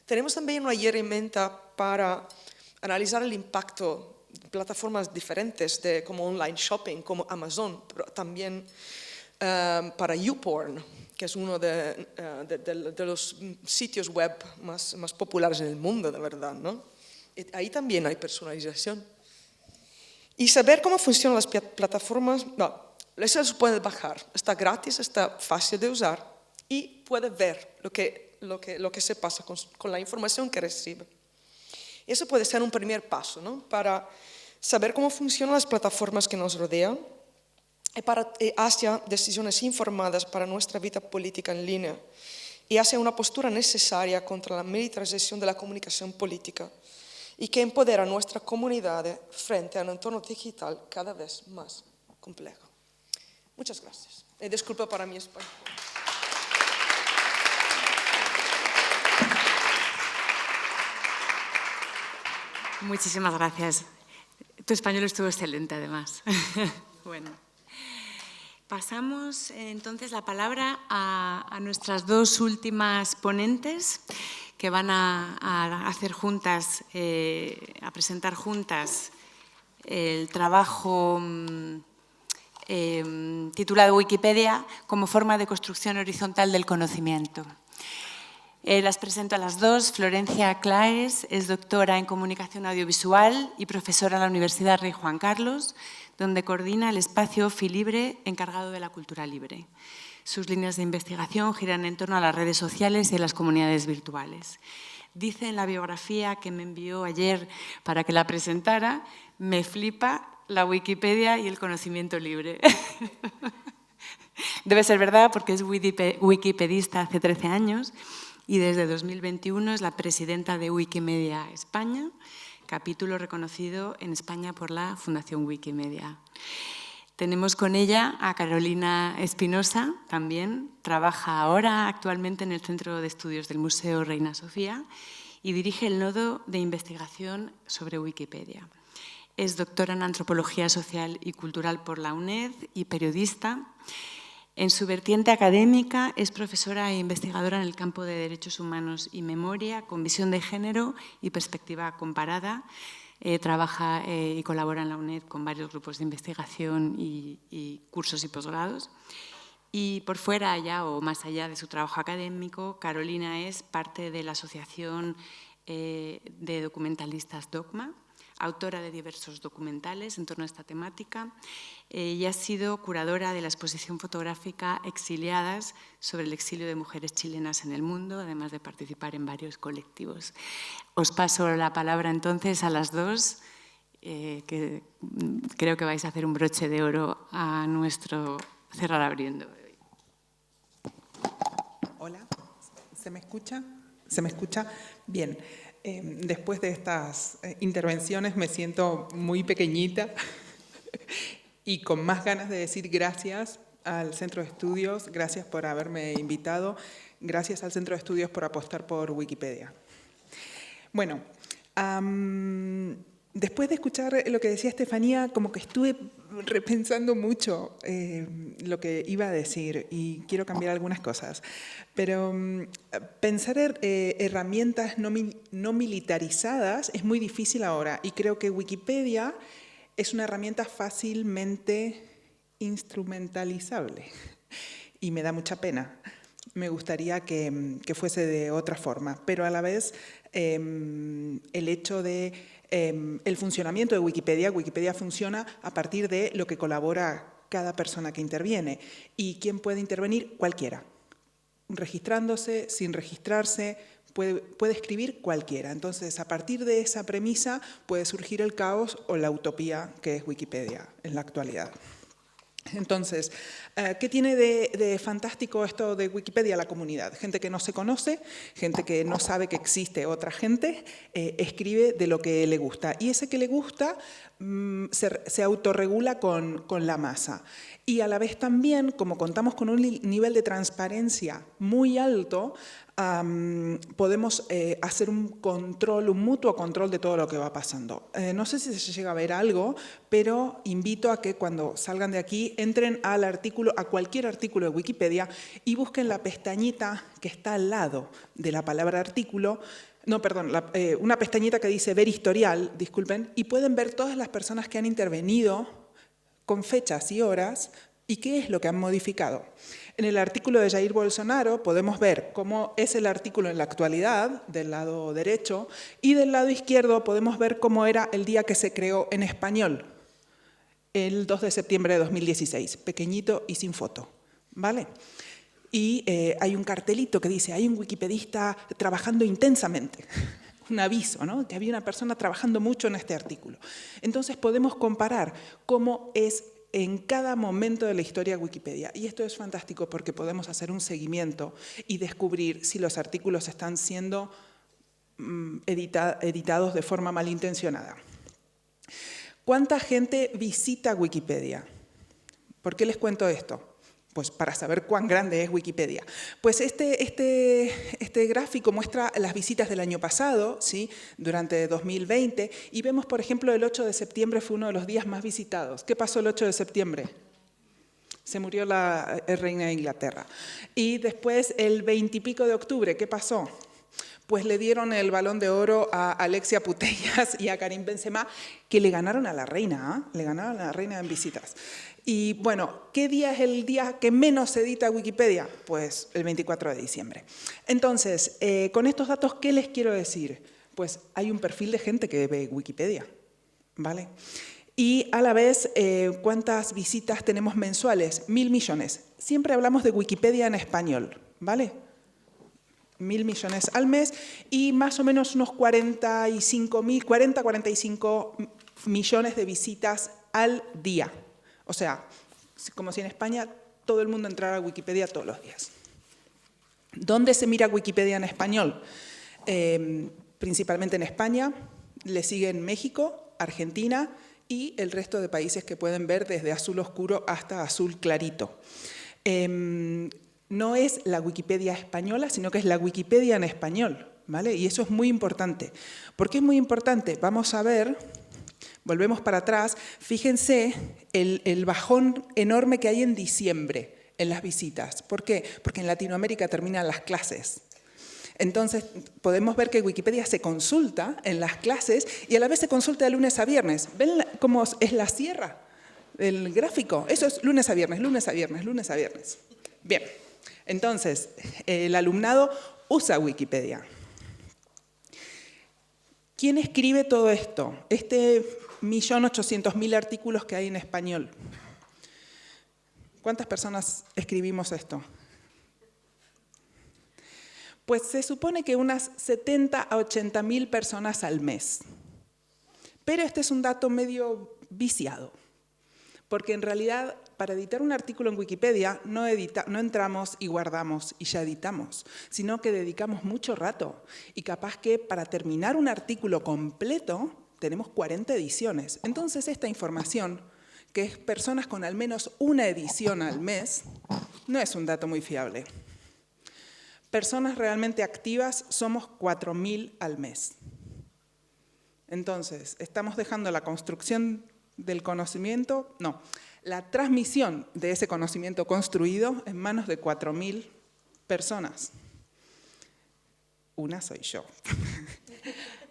Tenemos también una herramienta para analizar el impacto de plataformas diferentes como online shopping, como Amazon, pero también para YouPorn, que es uno de los sitios web más populares en el mundo, de verdad, ¿no? Ahí también hay personalización. Y saber cómo funcionan las plataformas, eso se puede bajar, está gratis, está fácil de usar y puede ver lo que se pasa con la información que recibe. Eso puede ser un primer paso, ¿no? Para saber cómo funcionan las plataformas que nos rodean y hacia decisiones informadas para nuestra vida política en línea y hacia una postura necesaria contra la militarización de la comunicación política y que empodera a nuestra comunidad frente a un entorno digital cada vez más complejo. Muchas gracias. Disculpa para mi español. Muchísimas gracias. Tu español estuvo excelente, además. Bueno, pasamos entonces la palabra a nuestras dos últimas ponentes que van a hacer juntas, a presentar juntas el trabajo titulado Wikipedia como forma de construcción horizontal del conocimiento. Las presento a las dos. Florencia Claes es doctora en Comunicación Audiovisual y profesora en la Universidad Rey Juan Carlos, donde coordina el espacio Filibre encargado de la cultura libre. Sus líneas de investigación giran en torno a las redes sociales y las comunidades virtuales. Dice en la biografía que me envió ayer para que la presentara, me flipa la Wikipedia y el conocimiento libre. Debe ser verdad porque es wikipedista hace 13 años y desde 2021 es la presidenta de Wikimedia España, capítulo reconocido en España por la Fundación Wikimedia. Tenemos con ella a Carolina Espinosa, también trabaja ahora actualmente en el Centro de Estudios del Museo Reina Sofía y dirige el nodo de investigación sobre Wikipedia. Es doctora en Antropología Social y Cultural por la UNED y periodista. En su vertiente académica es profesora e investigadora en el campo de Derechos Humanos y Memoria, con visión de género y perspectiva comparada. Trabaja y colabora en la UNED con varios grupos de investigación y cursos y posgrados. Y por fuera allá o más allá de su trabajo académico, Carolina es parte de la Asociación de Documentalistas Dogma, autora de diversos documentales en torno a esta temática y ha sido curadora de la exposición fotográfica Exiliadas sobre el exilio de mujeres chilenas en el mundo, además de participar en varios colectivos. Os paso la palabra entonces a las dos, que creo que vais a hacer un broche de oro a nuestro cerrar abriendo. Hola, ¿se me escucha? ¿Se me escucha? Bien. Después de estas intervenciones me siento muy pequeñita y con más ganas de decir gracias al Centro de Estudios, gracias por haberme invitado, gracias al Centro de Estudios por apostar por Wikipedia. Bueno, después de escuchar lo que decía Estefanía, como que estuve repensando mucho lo que iba a decir y quiero cambiar algunas cosas. Pero pensar herramientas no militarizadas es muy difícil ahora y creo que Wikipedia es una herramienta fácilmente instrumentalizable y me da mucha pena. me gustaría que fuese de otra forma, pero a la vez el hecho de el funcionamiento de Wikipedia. Wikipedia funciona a partir de lo que colabora cada persona que interviene. ¿Y quién puede intervenir? Cualquiera. Registrándose, sin registrarse, puede escribir cualquiera. Entonces, a partir de esa premisa puede surgir el caos o la utopía que es Wikipedia en la actualidad. Entonces, ¿qué tiene de fantástico esto de Wikipedia? La comunidad. Gente que no se conoce, gente que no sabe que existe otra gente, escribe de lo que le gusta. Y ese que le gusta se autorregula con la masa. Y a la vez también, como contamos con un nivel de transparencia muy alto, podemos hacer un control, un mutuo control de todo lo que va pasando. No sé si se llega a ver algo, pero invito a que cuando salgan de aquí entren al artículo, a cualquier artículo de Wikipedia y busquen la pestañita que está al lado de la palabra artículo. No, perdón, una pestañita que dice ver historial, disculpen, y pueden ver todas las personas que han intervenido con fechas y horas y qué es lo que han modificado. En el artículo de Jair Bolsonaro podemos ver cómo es el artículo en la actualidad, del lado derecho, y del lado izquierdo podemos ver cómo era el día que se creó en español, el 2 de septiembre de 2016, pequeñito y sin foto, ¿vale? Y hay un cartelito que dice, hay un wikipedista trabajando intensamente. Un aviso, ¿no? Que había una persona trabajando mucho en este artículo. Entonces podemos comparar cómo es en cada momento de la historia de Wikipedia. Y esto es fantástico porque podemos hacer un seguimiento y descubrir si los artículos están siendo editados de forma malintencionada. ¿Cuánta gente visita Wikipedia? ¿Por qué les cuento esto? Pues para saber cuán grande es Wikipedia. Pues este gráfico muestra las visitas del año pasado, ¿sí? Durante 2020, y vemos, por ejemplo, el 8 de septiembre fue uno de los días más visitados. ¿Qué pasó el 8 de septiembre? Se murió la reina de Inglaterra. Y después, el 20 y pico de octubre, ¿qué pasó? Pues le dieron el Balón de Oro a Alexia Putellas y a Karim Benzema, que le ganaron a la reina, ¿eh? Le ganaron a la reina en visitas. Y bueno, ¿qué día es el día que menos se edita Wikipedia? Pues el 24 de diciembre. Entonces, con estos datos, ¿qué les quiero decir? Pues hay un perfil de gente que ve Wikipedia, ¿vale? Y a la vez, ¿cuántas visitas tenemos mensuales? 1.000 millones. Siempre hablamos de Wikipedia en español, ¿vale? 1.000 millones al mes y más o menos unos 45 millones de visitas al día. O sea, como si en España todo el mundo entrara a Wikipedia todos los días. ¿Dónde se mira Wikipedia en español? Principalmente en España, le siguen México, Argentina y el resto de países que pueden ver desde azul oscuro hasta azul clarito. No es la Wikipedia española, sino que es la Wikipedia en español, ¿vale? Y eso es muy importante. ¿Por qué es muy importante? Vamos a ver, volvemos para atrás, fíjense el bajón enorme que hay en diciembre en las visitas. ¿Por qué? Porque en Latinoamérica terminan las clases. Entonces, podemos ver que Wikipedia se consulta en las clases y a la vez se consulta de lunes a viernes. ¿Ven cómo es la sierra? El gráfico. Eso es lunes a viernes, lunes a viernes, lunes a viernes. Bien. Entonces, el alumnado usa Wikipedia. ¿Quién escribe todo esto? 1.800.000 artículos que hay en español. ¿Cuántas personas escribimos esto? Pues se supone que unas 70 a 80.000 personas al mes. Pero este es un dato medio viciado. Porque en realidad, para editar un artículo en Wikipedia, no entramos y guardamos y ya editamos, sino que dedicamos mucho rato. Y capaz que para terminar un artículo completo, tenemos 40 ediciones. Entonces, esta información, que es personas con al menos una edición al mes, no es un dato muy fiable. Personas realmente activas somos 4.000 al mes. Entonces, estamos dejando la construcción del conocimiento, no, la transmisión de ese conocimiento construido en manos de 4.000 personas. Una soy yo.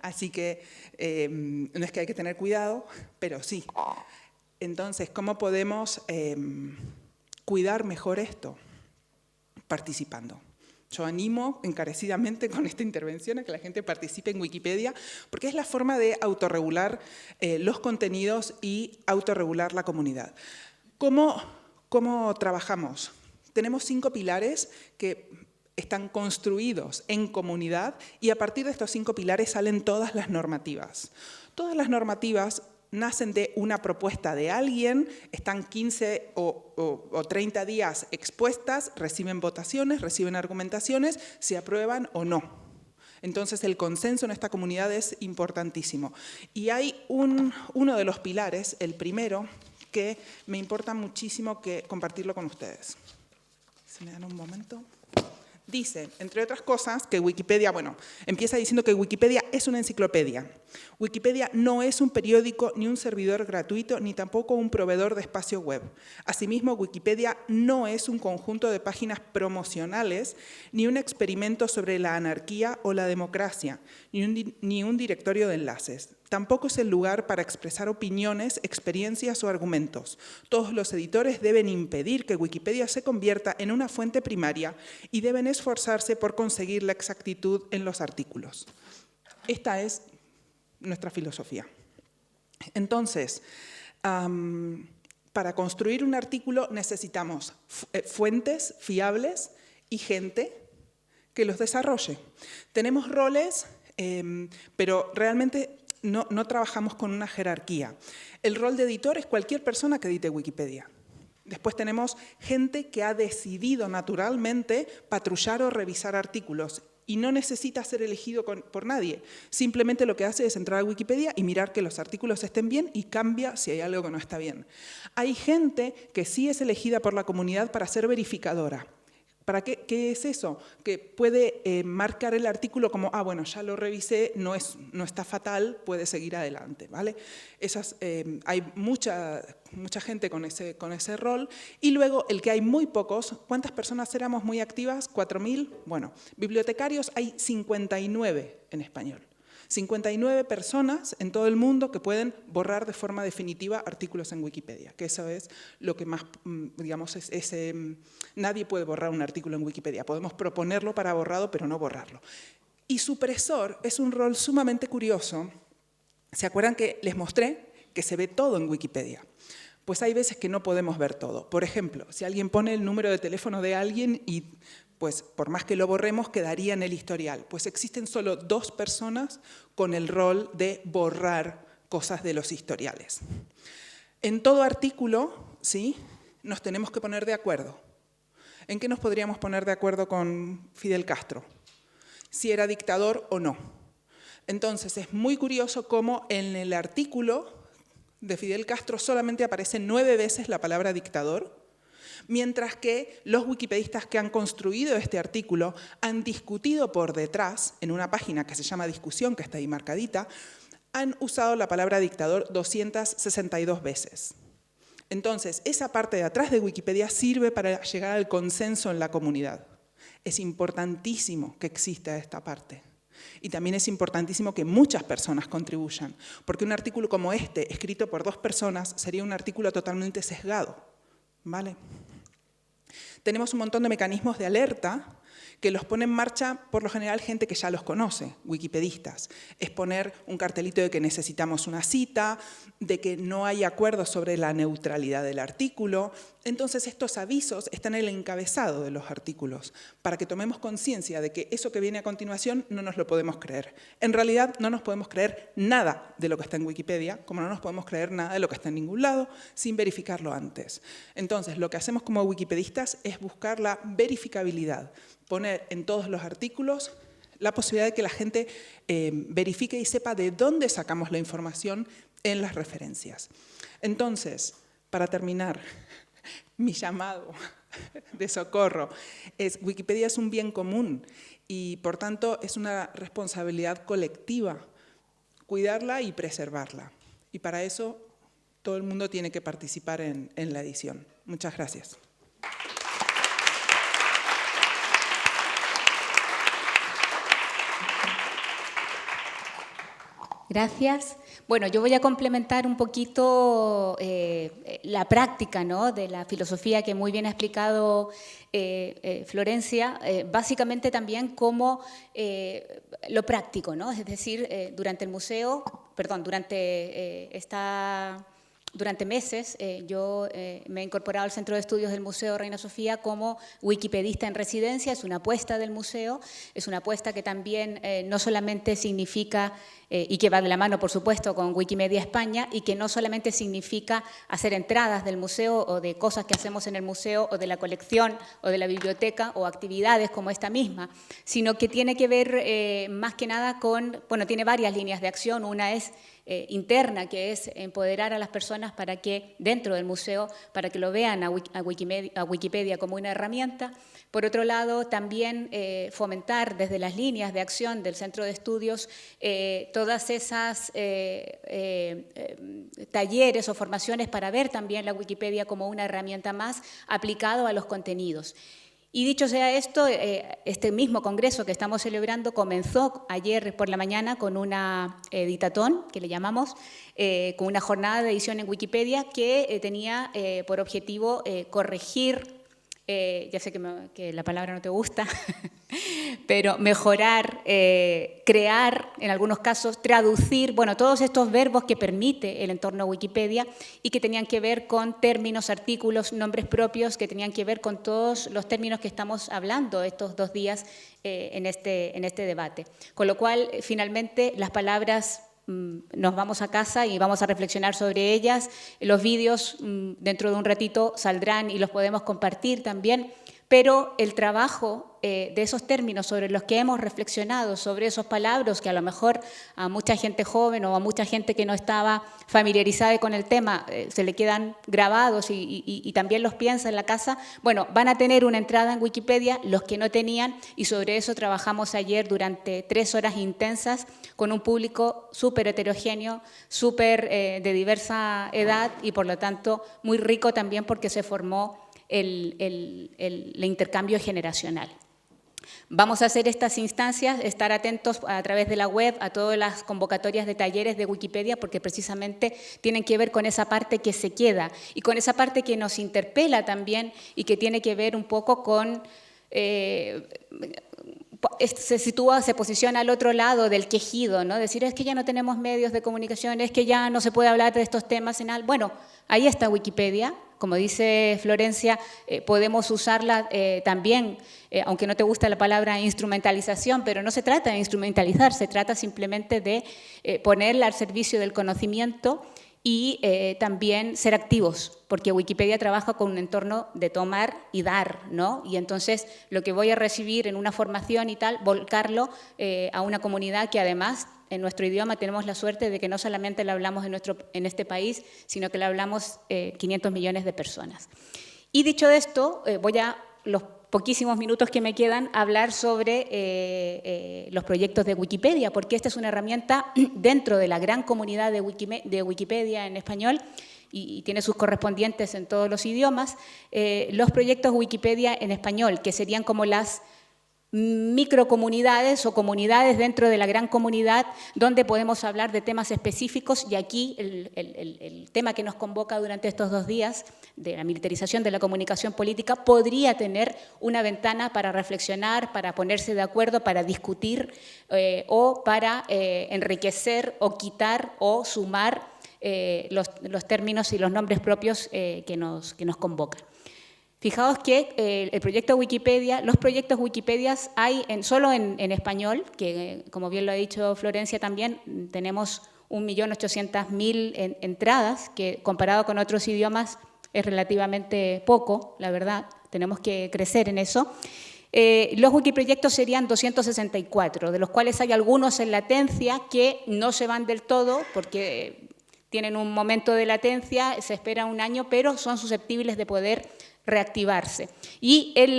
Así que no es que hay que tener cuidado, pero sí. Entonces, ¿cómo podemos cuidar mejor esto? participando. Yo animo encarecidamente con esta intervención a que la gente participe en Wikipedia, porque es la forma de autorregular los contenidos y autorregular la comunidad. ¿Cómo trabajamos? Tenemos 5 pilares que están construidos en comunidad y a partir de estos 5 pilares salen todas las normativas. Todas las normativas nacen de una propuesta de alguien, están 15 o 30 días expuestas, reciben votaciones, reciben argumentaciones, se aprueban o no. Entonces el consenso en esta comunidad es importantísimo. Y hay uno de los pilares, el primero, que me importa muchísimo compartirlo con ustedes. Si me dan un momento. Dice, entre otras cosas, que Wikipedia, empieza diciendo que Wikipedia es una enciclopedia. Wikipedia no es un periódico, ni un servidor gratuito, ni tampoco un proveedor de espacio web. Asimismo, Wikipedia no es un conjunto de páginas promocionales, ni un experimento sobre la anarquía o la democracia, ni un directorio de enlaces. Tampoco es el lugar para expresar opiniones, experiencias o argumentos. Todos los editores deben impedir que Wikipedia se convierta en una fuente primaria y deben esforzarse por conseguir la exactitud en los artículos. Esta es nuestra filosofía. Entonces, para construir un artículo necesitamos fuentes fiables y gente que los desarrolle. Tenemos roles, pero realmente no trabajamos con una jerarquía. El rol de editor es cualquier persona que edite Wikipedia. Después tenemos gente que ha decidido naturalmente patrullar o revisar artículos y no necesita ser elegido por nadie. Simplemente lo que hace es entrar a Wikipedia y mirar que los artículos estén bien y cambia si hay algo que no está bien. Hay gente que sí es elegida por la comunidad para ser verificadora. ¿Para qué? ¿Qué es eso? Que puede marcar el artículo como, ya lo revisé, no está fatal, puede seguir adelante, ¿vale? Hay mucha gente con ese rol. Y luego, el que hay muy pocos, ¿cuántas personas éramos muy activas? 4.000. Bueno, bibliotecarios hay 59 en español. 59 personas en todo el mundo que pueden borrar de forma definitiva artículos en Wikipedia, que eso es lo que más, digamos, nadie puede borrar un artículo en Wikipedia. Podemos proponerlo para borrado, pero no borrarlo. Y supresor es un rol sumamente curioso. ¿Se acuerdan que les mostré que se ve todo en Wikipedia? Pues hay veces que no podemos ver todo. Por ejemplo, si alguien pone el número de teléfono de alguien y pues por más que lo borremos, quedaría en el historial. Pues existen solo 2 personas con el rol de borrar cosas de los historiales. En todo artículo, ¿sí?, nos tenemos que poner de acuerdo. ¿En qué nos podríamos poner de acuerdo con Fidel Castro? Si era dictador o no. Entonces, es muy curioso cómo en el artículo de Fidel Castro solamente aparece 9 veces la palabra dictador, mientras que los wikipedistas que han construido este artículo han discutido por detrás, en una página que se llama Discusión, que está ahí marcadita, han usado la palabra dictador 262 veces. Entonces, esa parte de atrás de Wikipedia sirve para llegar al consenso en la comunidad. Es importantísimo que exista esta parte. Y también es importantísimo que muchas personas contribuyan, porque un artículo como este, escrito por 2 personas, sería un artículo totalmente sesgado, ¿vale? Tenemos un montón de mecanismos de alerta que los pone en marcha, por lo general, gente que ya los conoce, wikipedistas. Es poner un cartelito de que necesitamos una cita, de que no hay acuerdo sobre la neutralidad del artículo. Entonces, estos avisos están en el encabezado de los artículos, para que tomemos conciencia de que eso que viene a continuación no nos lo podemos creer. En realidad, no nos podemos creer nada de lo que está en Wikipedia, como no nos podemos creer nada de lo que está en ningún lado, sin verificarlo antes. Entonces, lo que hacemos como wikipedistas es buscar la verificabilidad, poner en todos los artículos la posibilidad de que la gente verifique y sepa de dónde sacamos la información en las referencias. Entonces, para terminar, mi llamado de socorro es: Wikipedia es un bien común y, por tanto, es una responsabilidad colectiva cuidarla y preservarla. Y para eso, todo el mundo tiene que participar en la edición. Muchas gracias. Gracias. Bueno, yo voy a complementar un poquito la práctica, ¿no?, de la filosofía que muy bien ha explicado Florencia, básicamente también como lo práctico, ¿no? Es decir, durante meses yo me he incorporado al Centro de Estudios del Museo Reina Sofía como wikipedista en residencia. Es una apuesta del museo, es una apuesta que también no solamente significa, y que va de la mano, por supuesto, con Wikimedia España, y que no solamente significa hacer entradas del museo o de cosas que hacemos en el museo o de la colección o de la biblioteca o actividades como esta misma, sino que tiene que ver más que nada con, bueno, tiene varias líneas de acción. Una es interna, que es empoderar a las personas para que dentro del museo, para que lo vean a Wikipedia como una herramienta. Por otro lado, también fomentar desde las líneas de acción del Centro de Estudios todas esas talleres o formaciones para ver también la Wikipedia como una herramienta más aplicado a los contenidos. Y dicho sea esto, este mismo congreso que estamos celebrando comenzó ayer por la mañana con una editatón, que le llamamos, con una jornada de edición en Wikipedia que tenía por objetivo corregir, ya sé que la palabra no te gusta, pero mejorar, crear, en algunos casos, traducir, bueno, todos estos verbos que permite el entorno Wikipedia y que tenían que ver con términos, artículos, nombres propios, que tenían que ver con todos los términos que estamos hablando estos 2 días en este debate. Con lo cual, finalmente, las palabras nos vamos a casa y vamos a reflexionar sobre ellas. Los vídeos dentro de un ratito saldrán y los podemos compartir también, pero el trabajo de esos términos sobre los que hemos reflexionado, sobre esos palabras que a lo mejor a mucha gente joven o a mucha gente que no estaba familiarizada con el tema se le quedan grabados y también los piensa en la casa, bueno, van a tener una entrada en Wikipedia los que no tenían, y sobre eso trabajamos ayer durante 3 horas intensas con un público súper heterogéneo, súper de diversa edad y por lo tanto muy rico también porque se formó el intercambio generacional. Vamos a hacer estas instancias, estar atentos a través de la web a todas las convocatorias de talleres de Wikipedia, porque precisamente tienen que ver con esa parte que se queda y con esa parte que nos interpela también y que tiene que ver un poco con... se posiciona al otro lado del quejido, ¿no? Decir, es que ya no tenemos medios de comunicación, es que ya no se puede hablar de estos temas. Bueno, ahí está Wikipedia. Como dice Florencia, podemos usarla también, aunque no te gusta la palabra instrumentalización, pero no se trata de instrumentalizar, se trata simplemente de ponerla al servicio del conocimiento y también ser activos, porque Wikipedia trabaja con un entorno de tomar y dar, ¿no? Y entonces lo que voy a recibir en una formación y tal, volcarlo a una comunidad que además en nuestro idioma tenemos la suerte de que no solamente lo hablamos en este país, sino que lo hablamos 500 millones de personas. Y dicho esto, voy a los poquísimos minutos que me quedan a hablar sobre los proyectos de Wikipedia, porque esta es una herramienta dentro de la gran comunidad de Wikipedia en español y tiene sus correspondientes en todos los idiomas. Los proyectos Wikipedia en español, que serían como las microcomunidades o comunidades dentro de la gran comunidad donde podemos hablar de temas específicos, y aquí el tema que nos convoca durante estos 2 días de la militarización de la comunicación política podría tener una ventana para reflexionar, para ponerse de acuerdo, para discutir o para enriquecer o quitar o sumar los términos y los nombres propios que nos convocan. Fijaos que el proyecto Wikipedia, los proyectos Wikipedias hay solo en español, que como bien lo ha dicho Florencia también, tenemos 1.800.000 entradas, que comparado con otros idiomas es relativamente poco, la verdad, tenemos que crecer en eso. Los wikiproyectos serían 264, de los cuales hay algunos en latencia que no se van del todo porque tienen un momento de latencia, se espera 1 año, pero son susceptibles de poder reactivarse. Y en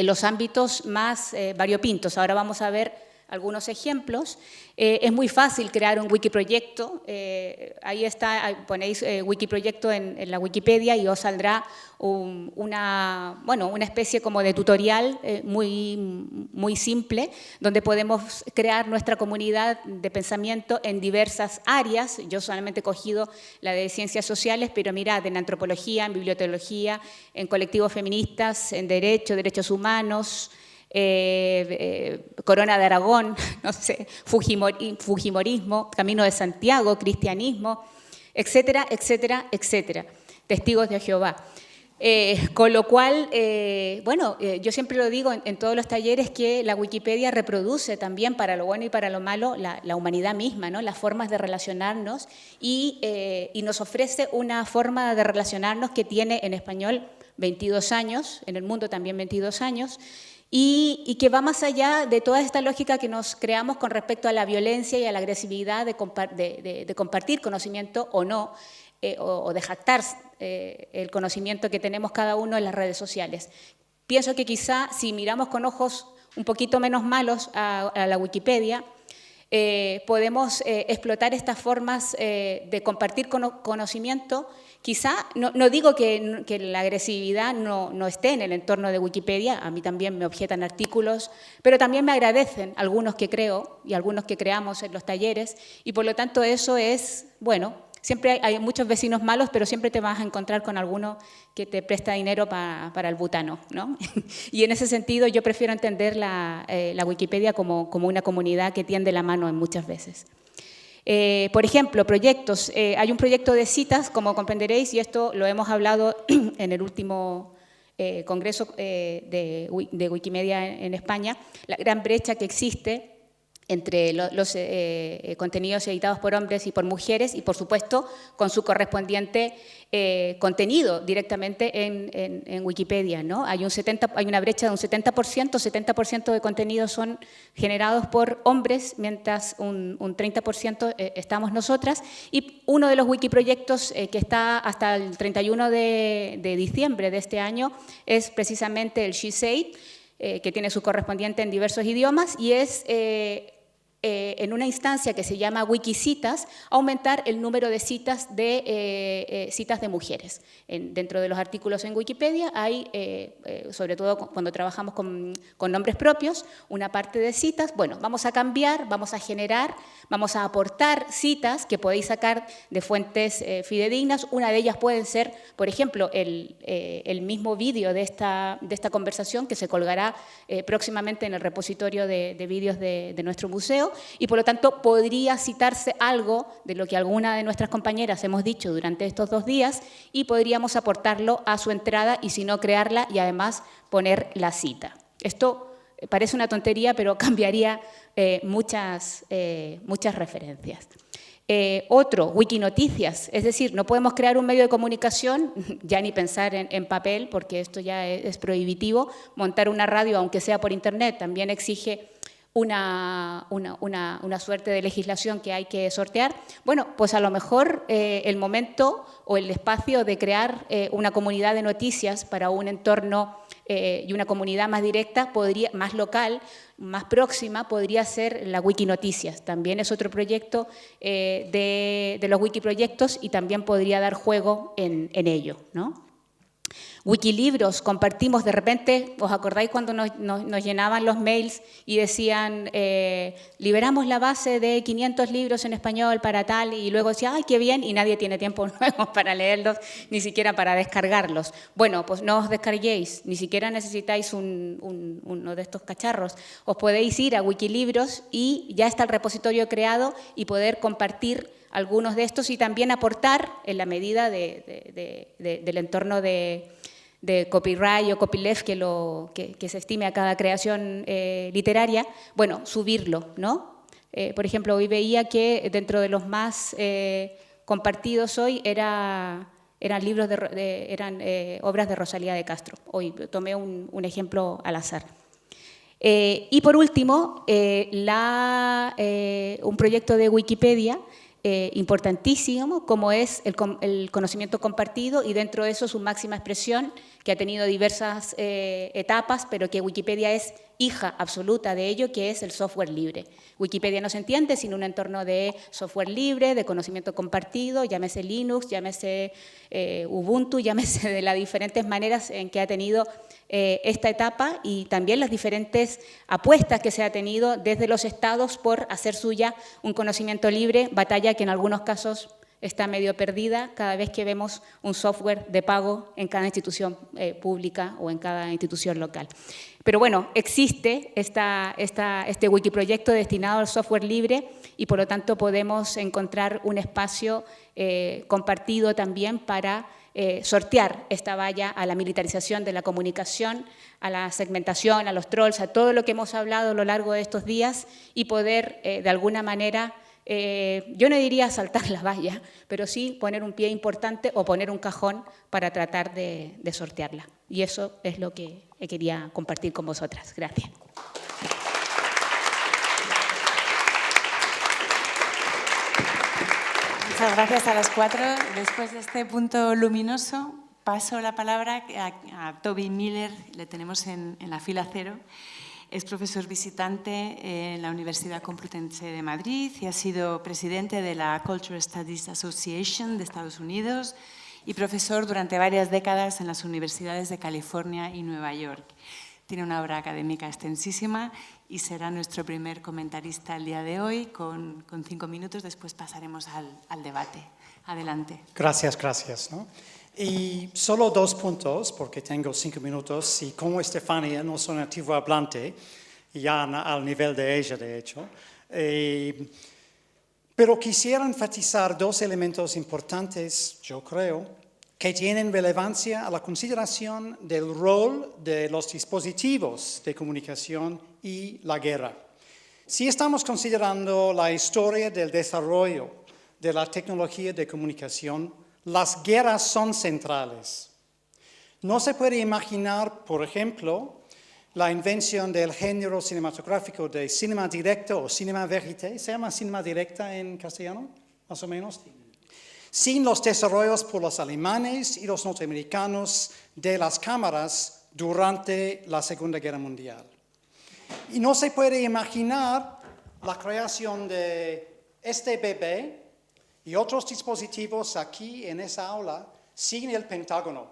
los ámbitos más variopintos, ahora vamos a ver algunos ejemplos. Es muy fácil crear un wikiproyecto. Ahí está, ponéis wikiproyecto en la Wikipedia y os saldrá una especie como de tutorial muy simple, donde podemos crear nuestra comunidad de pensamiento en diversas áreas. Yo solamente he cogido la de ciencias sociales, pero mirad, en antropología, en bibliotecología, en colectivos feministas, en derechos humanos, Corona de Aragón, no sé, Fujimorismo, Camino de Santiago, cristianismo, etcétera, etcétera, etcétera. Testigos de Jehová. Con lo cual, yo siempre lo digo en todos los talleres que la Wikipedia reproduce también para lo bueno y para lo malo la humanidad misma, ¿no? Las formas de relacionarnos y nos ofrece una forma de relacionarnos que tiene en español 22 años, en el mundo también 22 años, y que va más allá de toda esta lógica que nos creamos con respecto a la violencia y a la agresividad de compartir conocimiento o no, o de jactar el conocimiento que tenemos cada uno en las redes sociales. Pienso que quizá si miramos con ojos un poquito menos malos a la Wikipedia, podemos explotar estas formas de compartir conocimiento. Quizá, no digo que la agresividad no esté en el entorno de Wikipedia, a mí también me objetan artículos, pero también me agradecen algunos que creo y algunos que creamos en los talleres, y por lo tanto eso es, bueno, siempre hay muchos vecinos malos, pero siempre te vas a encontrar con alguno que te presta dinero para el butano, ¿no? Y en ese sentido yo prefiero entender la Wikipedia como una comunidad que tiende la mano en muchas veces. Por ejemplo, proyectos. Hay un proyecto de citas, como comprenderéis, y esto lo hemos hablado en el último congreso de Wikimedia en España, la gran brecha que existe entre los contenidos editados por hombres y por mujeres y, por supuesto, con su correspondiente contenido directamente en Wikipedia, ¿no? Hay una brecha de un 70% de contenidos son generados por hombres, mientras un 30% estamos nosotras. Y uno de los wikiproyectos que está hasta el 31 de diciembre de este año es precisamente el She Said, que tiene su correspondiente en diversos idiomas, y es en una instancia que se llama Wikicitas, aumentar el número de citas de mujeres. Dentro de los artículos en Wikipedia hay, sobre todo cuando trabajamos con nombres propios, una parte de citas. Bueno, vamos a cambiar, vamos a generar, vamos a aportar citas que podéis sacar de fuentes fidedignas. Una de ellas pueden ser, por ejemplo, el mismo vídeo de esta conversación que se colgará próximamente en el repositorio de vídeos de nuestro museo, y por lo tanto podría citarse algo de lo que alguna de nuestras compañeras hemos dicho durante estos 2 días y podríamos aportarlo a su entrada y, si no, crearla y además poner la cita. Esto parece una tontería, pero cambiaría muchas referencias. Otro, Wikinoticias, es decir, no podemos crear un medio de comunicación, ya ni pensar en papel, porque esto ya es prohibitivo. Montar una radio, aunque sea por internet, también exige una suerte de legislación que hay que sortear. Bueno, pues a lo mejor el momento o el espacio de crear una comunidad de noticias para un entorno y una comunidad más directa, más local, más próxima, podría ser la Wikinoticias. También es otro proyecto de los wikiproyectos y también podría dar juego en ello, ¿no? Wikilibros, compartimos, de repente, ¿os acordáis cuando nos llenaban los mails y decían liberamos la base de 500 libros en español para tal, y luego decía, ¡ay, qué bien!, y nadie tiene tiempo luego para leerlos, ni siquiera para descargarlos? Bueno, pues no os descarguéis, ni siquiera necesitáis uno de estos cacharros. Os podéis ir a Wikilibros y ya está el repositorio creado y poder compartir algunos de estos y también aportar, en la medida del entorno de copyright o copyleft que se estime a cada creación literaria, bueno, subirlo, ¿no? Por ejemplo, hoy veía que dentro de los más compartidos hoy eran obras de Rosalía de Castro. Hoy tomé un ejemplo al azar. Y por último, un proyecto de Wikipedia importantísimo, como es el conocimiento compartido, y dentro de eso su máxima expresión, que ha tenido diversas etapas, pero que Wikipedia es hija absoluta de ello, que es el software libre. Wikipedia no se entiende sin un entorno de software libre, de conocimiento compartido, llámese Linux, llámese Ubuntu, llámese de las diferentes maneras en que ha tenido esta etapa y también las diferentes apuestas que se ha tenido desde los estados por hacer suya un conocimiento libre, batalla que en algunos casos está medio perdida cada vez que vemos un software de pago en cada institución pública o en cada institución local. Pero bueno, existe este wikiproyecto destinado al software libre y por lo tanto podemos encontrar un espacio compartido también para sortear esta valla a la militarización de la comunicación, a la segmentación, a los trolls, a todo lo que hemos hablado a lo largo de estos días y poder de alguna manera, yo no diría saltar la valla, pero sí poner un pie importante o poner un cajón para tratar de sortearla. Y eso es lo que quería compartir con vosotras. Gracias. Muchas gracias a las 4. Después de este punto luminoso, paso la palabra a Toby Miller, le tenemos en la fila 0. Es profesor visitante en la Universidad Complutense de Madrid y ha sido presidente de la Cultural Studies Association de Estados Unidos y profesor durante varias décadas en las universidades de California y Nueva York. Tiene una obra académica extensísima y será nuestro primer comentarista el día de hoy. Con 5 minutos, después pasaremos al debate. Adelante. Gracias, ¿no? Y solo 2 puntos, porque tengo 5 minutos, y como Estefania no soy nativo hablante, ya al nivel de ella, de hecho. Pero quisiera enfatizar 2 elementos importantes, yo creo, que tienen relevancia a la consideración del rol de los dispositivos de comunicación y la guerra. Si estamos considerando la historia del desarrollo de la tecnología de comunicación, las guerras son centrales. No se puede imaginar, por ejemplo, la invención del género cinematográfico de cinema directo o cinema verité. ¿Se llama cinema directa en castellano, más o menos? Sin los desarrollos por los alemanes y los norteamericanos de las cámaras durante la Segunda Guerra Mundial. Y no se puede imaginar la creación de este bebé y otros dispositivos aquí en esa aula sin el Pentágono.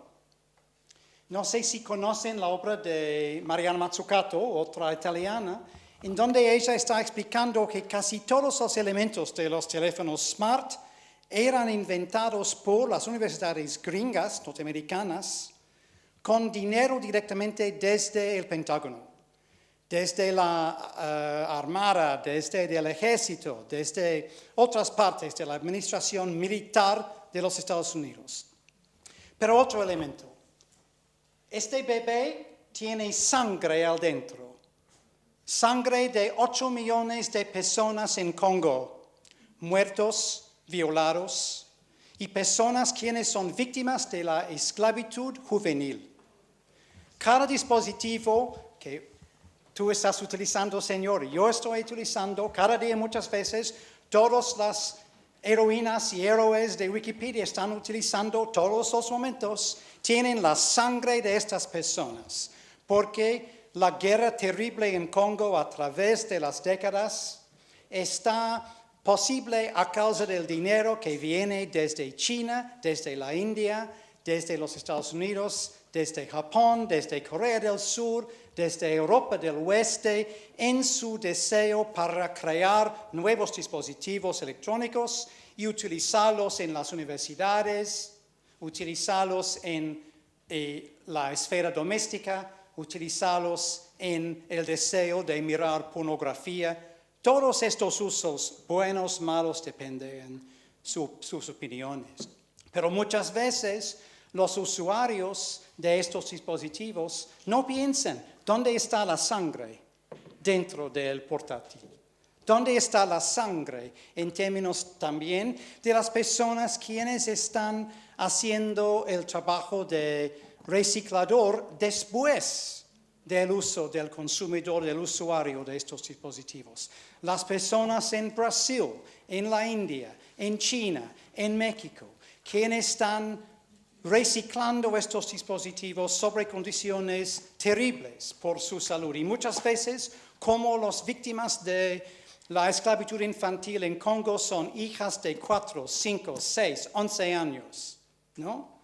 No sé si conocen la obra de Mariana Mazzucato, otra italiana, en donde ella está explicando que casi todos los elementos de los teléfonos smart eran inventados por las universidades gringas, norteamericanas, con dinero directamente desde el Pentágono, desde la Armada, desde el Ejército, desde otras partes de la administración militar de los Estados Unidos. Pero otro elemento, este bebé tiene sangre al dentro, sangre de 8 millones de personas en Congo, muertos, violados, y personas quienes son víctimas de la esclavitud juvenil. Cada dispositivo que tú estás utilizando, señor, yo estoy utilizando cada día muchas veces, todas las heroínas y héroes de Wikipedia están utilizando todos los momentos, tienen la sangre de estas personas, porque la guerra terrible en Congo a través de las décadas está posible a causa del dinero que viene desde China, desde la India, desde los Estados Unidos, desde Japón, desde Corea del Sur, desde Europa del Oeste, en su deseo para crear nuevos dispositivos electrónicos y utilizarlos en las universidades, utilizarlos en la esfera doméstica, utilizarlos en el deseo de mirar pornografía. Todos estos usos, buenos, malos, dependen de sus opiniones. Pero muchas veces los usuarios de estos dispositivos no piensan dónde está la sangre dentro del portátil. ¿Dónde está la sangre en términos también de las personas quienes están haciendo el trabajo de reciclador después del uso del consumidor, del usuario de estos dispositivos? Las personas en Brasil, en la India, en China, en México, quienes están reciclando estos dispositivos sobre condiciones terribles por su salud y muchas veces como las víctimas de la esclavitud infantil en Congo son hijas de 4, 5, 6, 11 años, ¿no?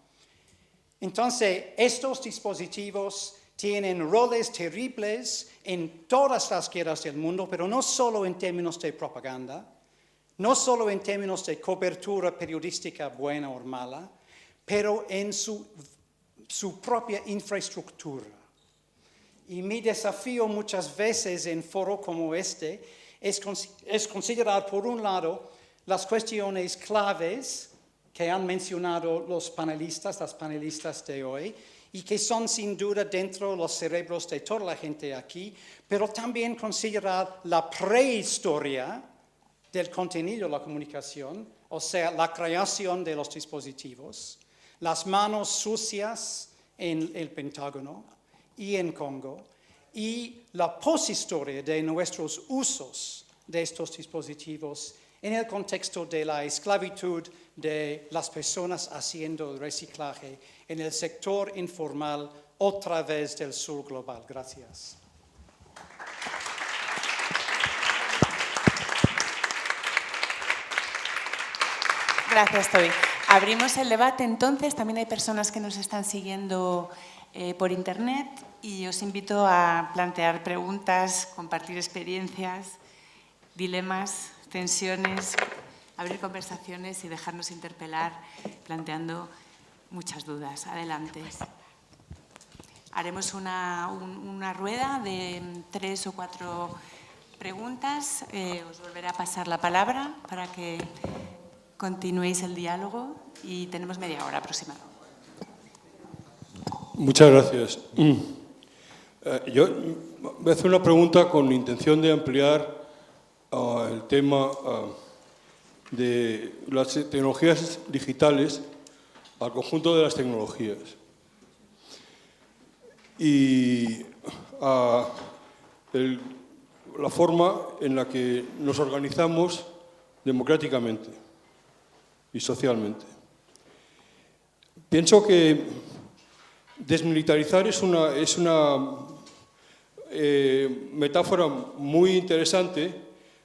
Entonces, estos dispositivos tienen roles terribles en todas las guerras del mundo, pero no solo en términos de propaganda, no solo en términos de cobertura periodística buena o mala, pero en su propia infraestructura. Y mi desafío muchas veces en foros como este es considerar, por un lado, las cuestiones claves que han mencionado las panelistas de hoy, y que son sin duda dentro de los cerebros de toda la gente aquí, pero también considerar la prehistoria del contenido de la comunicación, o sea, la creación de los dispositivos, las manos sucias en el Pentágono y en Congo, y la poshistoria de nuestros usos de estos dispositivos en el contexto de la esclavitud de las personas haciendo el reciclaje en el sector informal otra vez del sur global. Gracias. Gracias, Toby. Abrimos el debate entonces. También hay personas que nos están siguiendo por internet y os invito a plantear preguntas, compartir experiencias, dilemas, tensiones, abrir conversaciones y dejarnos interpelar planteando muchas dudas. Adelante. Haremos una rueda de 3 o 4 preguntas. Os volveré a pasar la palabra para que continuéis el diálogo y tenemos media hora aproximadamente. Muchas gracias. Yo voy a hacer una pregunta con intención de ampliar el tema de las tecnologías digitales al conjunto de las tecnologías. Y la forma en la que nos organizamos democráticamente y socialmente. Pienso que desmilitarizar es una metáfora muy interesante,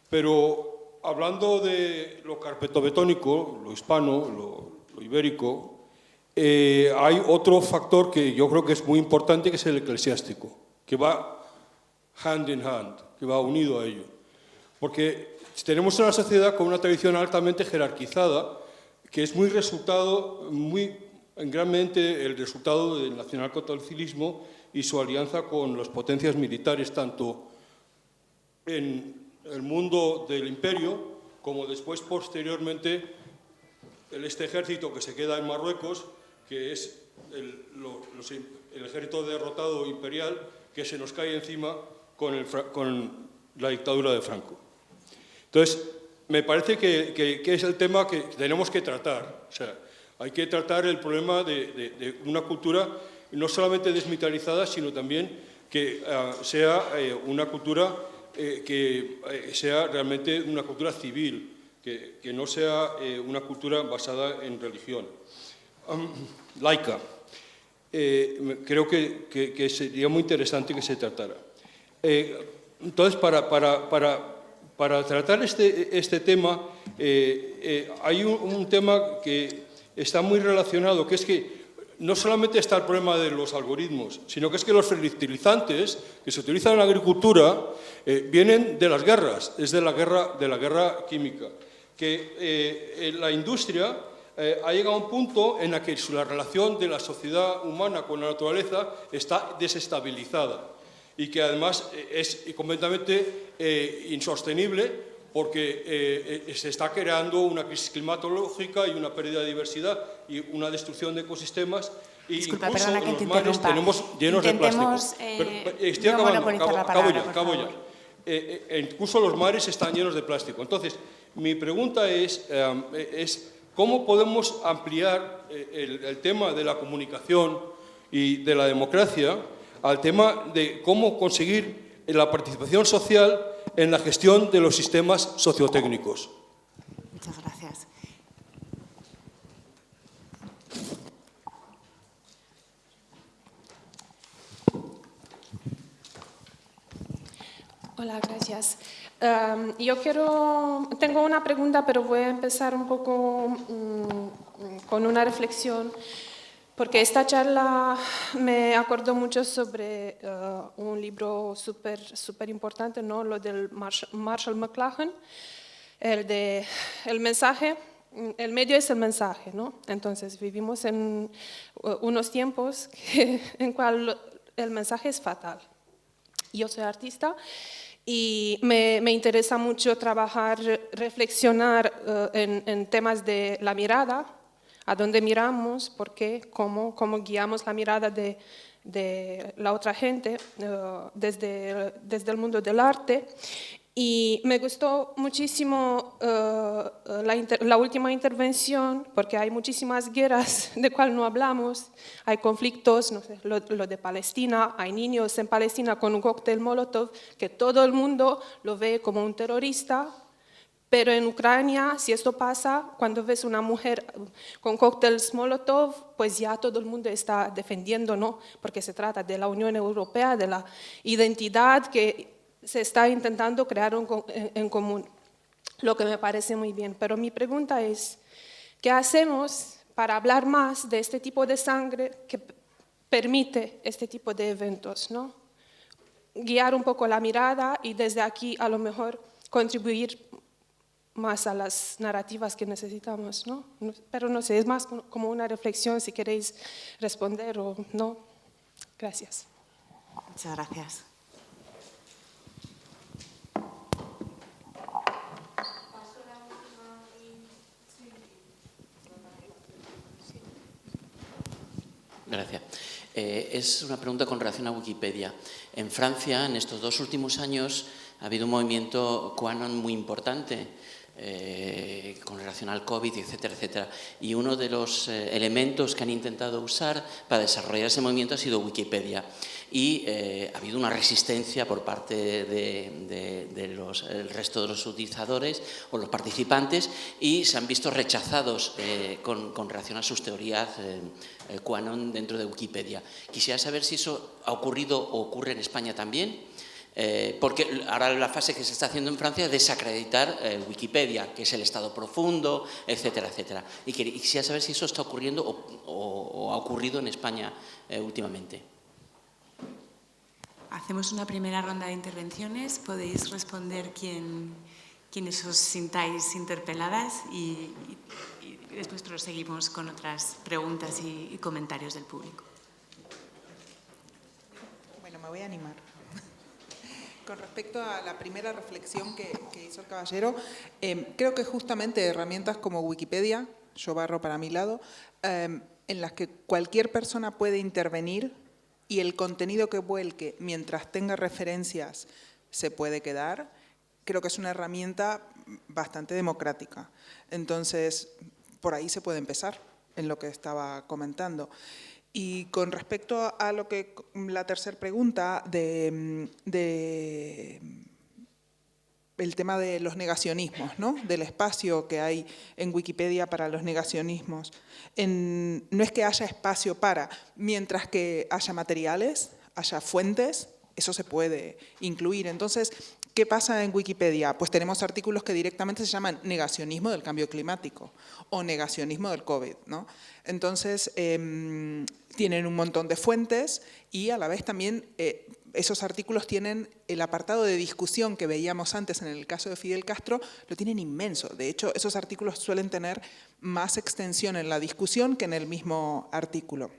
pero hablando de lo carpetobetónico, lo hispano, lo ibérico, hay otro factor que yo creo que es muy importante, que es el eclesiástico, que va hand in hand, que va unido a ello. Porque tenemos una sociedad con una tradición altamente jerarquizada, que es grandemente el resultado del nacionalcatolicismo y su alianza con las potencias militares, tanto en el mundo del imperio, como después, posteriormente, este ejército que se queda en Marruecos, que es el ejército derrotado imperial, que se nos cae encima con la dictadura de Franco. Entonces, me parece que es el tema que tenemos que tratar. O sea, hay que tratar el problema de una cultura no solamente desmilitarizada, sino también que sea una cultura que sea realmente una cultura civil, que no sea una cultura basada en religión. Laica. Creo que sería muy interesante que se tratara. Entonces, para tratar este tema, hay un tema que está muy relacionado, que es que no solamente está el problema de los algoritmos, sino que es que los fertilizantes que se utilizan en la agricultura vienen de las guerras, es de la guerra química, que la industria ha llegado a un punto en el que la relación de la sociedad humana con la naturaleza está desestabilizada y que además es completamente insostenible, porque se está creando una crisis climatológica y una pérdida de diversidad y una destrucción de ecosistemas. Disculpa, incluso perdona que los te mares interrumpa. tenemos llenos de plástico. Estoy no acabando, acabo favor. ya. Incluso los mares están llenos de plástico. Entonces, mi pregunta es ¿cómo podemos ampliar el tema de la comunicación y de la democracia al tema de cómo conseguir la participación social en la gestión de los sistemas sociotécnicos? Muchas gracias. Hola, gracias. Tengo una pregunta, pero voy a empezar un poco con una reflexión, porque esta charla me acordó mucho sobre un libro súper importante, ¿no? Lo del Marshall McLuhan, el mensaje. El medio es el mensaje, ¿no? Entonces vivimos en unos tiempos en cual el mensaje es fatal. Yo soy artista y me interesa mucho trabajar, reflexionar en temas de la mirada, a dónde miramos, por qué, cómo guiamos la mirada de la otra gente desde el mundo del arte. Y me gustó muchísimo la última intervención, porque hay muchísimas guerras de cual no hablamos, hay conflictos, no sé, lo de Palestina, hay niños en Palestina con un cóctel Molotov que todo el mundo lo ve como un terrorista, pero en Ucrania, si esto pasa, cuando ves una mujer con cócteles Molotov, pues ya todo el mundo está defendiendo, ¿no? Porque se trata de la Unión Europea, de la identidad que se está intentando crear en común, lo que me parece muy bien. Pero mi pregunta es, ¿qué hacemos para hablar más de este tipo de sangre que permite este tipo de eventos, ¿no? Guiar un poco la mirada y desde aquí a lo mejor contribuir más a las narrativas que necesitamos, ¿no? Pero no sé, es más como una reflexión si queréis responder o no. Gracias. Muchas gracias. Gracias. Es una pregunta con relación a Wikipedia. En Francia, en estos 2 últimos años, ha habido un movimiento QAnon muy importante con relación al COVID, etcétera, etcétera. Y uno de los elementos que han intentado usar para desarrollar ese movimiento ha sido Wikipedia. Y ha habido una resistencia por parte del resto de los utilizadores o los participantes y se han visto rechazados con relación a sus teorías QAnon dentro de Wikipedia. Quisiera saber si eso ha ocurrido o ocurre en España también. Porque ahora la fase que se está haciendo en Francia es desacreditar Wikipedia, que es el estado profundo, etcétera, etcétera. Y quisiera saber si eso está ocurriendo o ha ocurrido en España últimamente. Hacemos una primera ronda de intervenciones. Podéis responder quienes os sintáis interpeladas y después proseguimos con otras preguntas y comentarios del público. Bueno, me voy a animar. Con respecto a la primera reflexión que hizo el caballero, creo que justamente herramientas como Wikipedia, yo barro para mi lado, en las que cualquier persona puede intervenir y el contenido que vuelque, mientras tenga referencias, se puede quedar, creo que es una herramienta bastante democrática. Entonces, por ahí se puede empezar en lo que estaba comentando. Y con respecto a la tercera pregunta el tema de los negacionismos, ¿no? Del espacio que hay en Wikipedia para los negacionismos. No es que haya espacio mientras que haya materiales, haya fuentes, eso se puede incluir. Entonces, ¿qué pasa en Wikipedia? Pues tenemos artículos que directamente se llaman negacionismo del cambio climático o negacionismo del COVID, ¿no? Entonces, tienen un montón de fuentes y a la vez también esos artículos tienen el apartado de discusión que veíamos antes en el caso de Fidel Castro, lo tienen inmenso. De hecho, esos artículos suelen tener más extensión en la discusión que en el mismo artículo.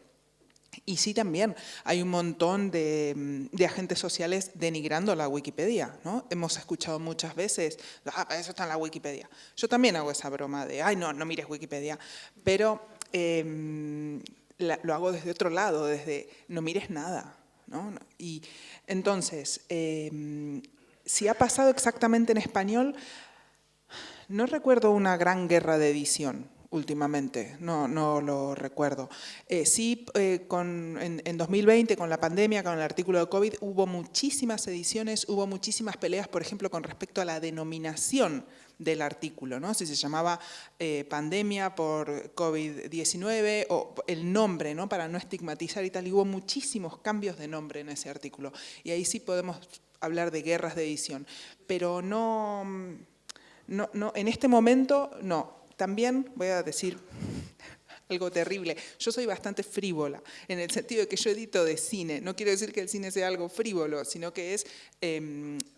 Y sí, también hay un montón de agentes sociales denigrando la Wikipedia, ¿no? Hemos escuchado muchas veces, eso está en la Wikipedia. Yo también hago esa broma de, ay, no mires Wikipedia, pero lo hago desde otro lado, desde no mires nada, ¿no? Y entonces, si ha pasado exactamente en español, no recuerdo una gran guerra de edición últimamente, no lo recuerdo. Sí, en 2020, con la pandemia, con el artículo de COVID, hubo muchísimas ediciones, hubo muchísimas peleas, por ejemplo, con respecto a la denominación del artículo, ¿no? Si se llamaba pandemia por COVID-19 o el nombre, ¿no? Para no estigmatizar y tal, y hubo muchísimos cambios de nombre en ese artículo. Y ahí sí podemos hablar de guerras de edición, pero no, en este momento no. También voy a decir algo terrible. Yo soy bastante frívola, en el sentido de que yo edito de cine. No quiero decir que el cine sea algo frívolo, sino que es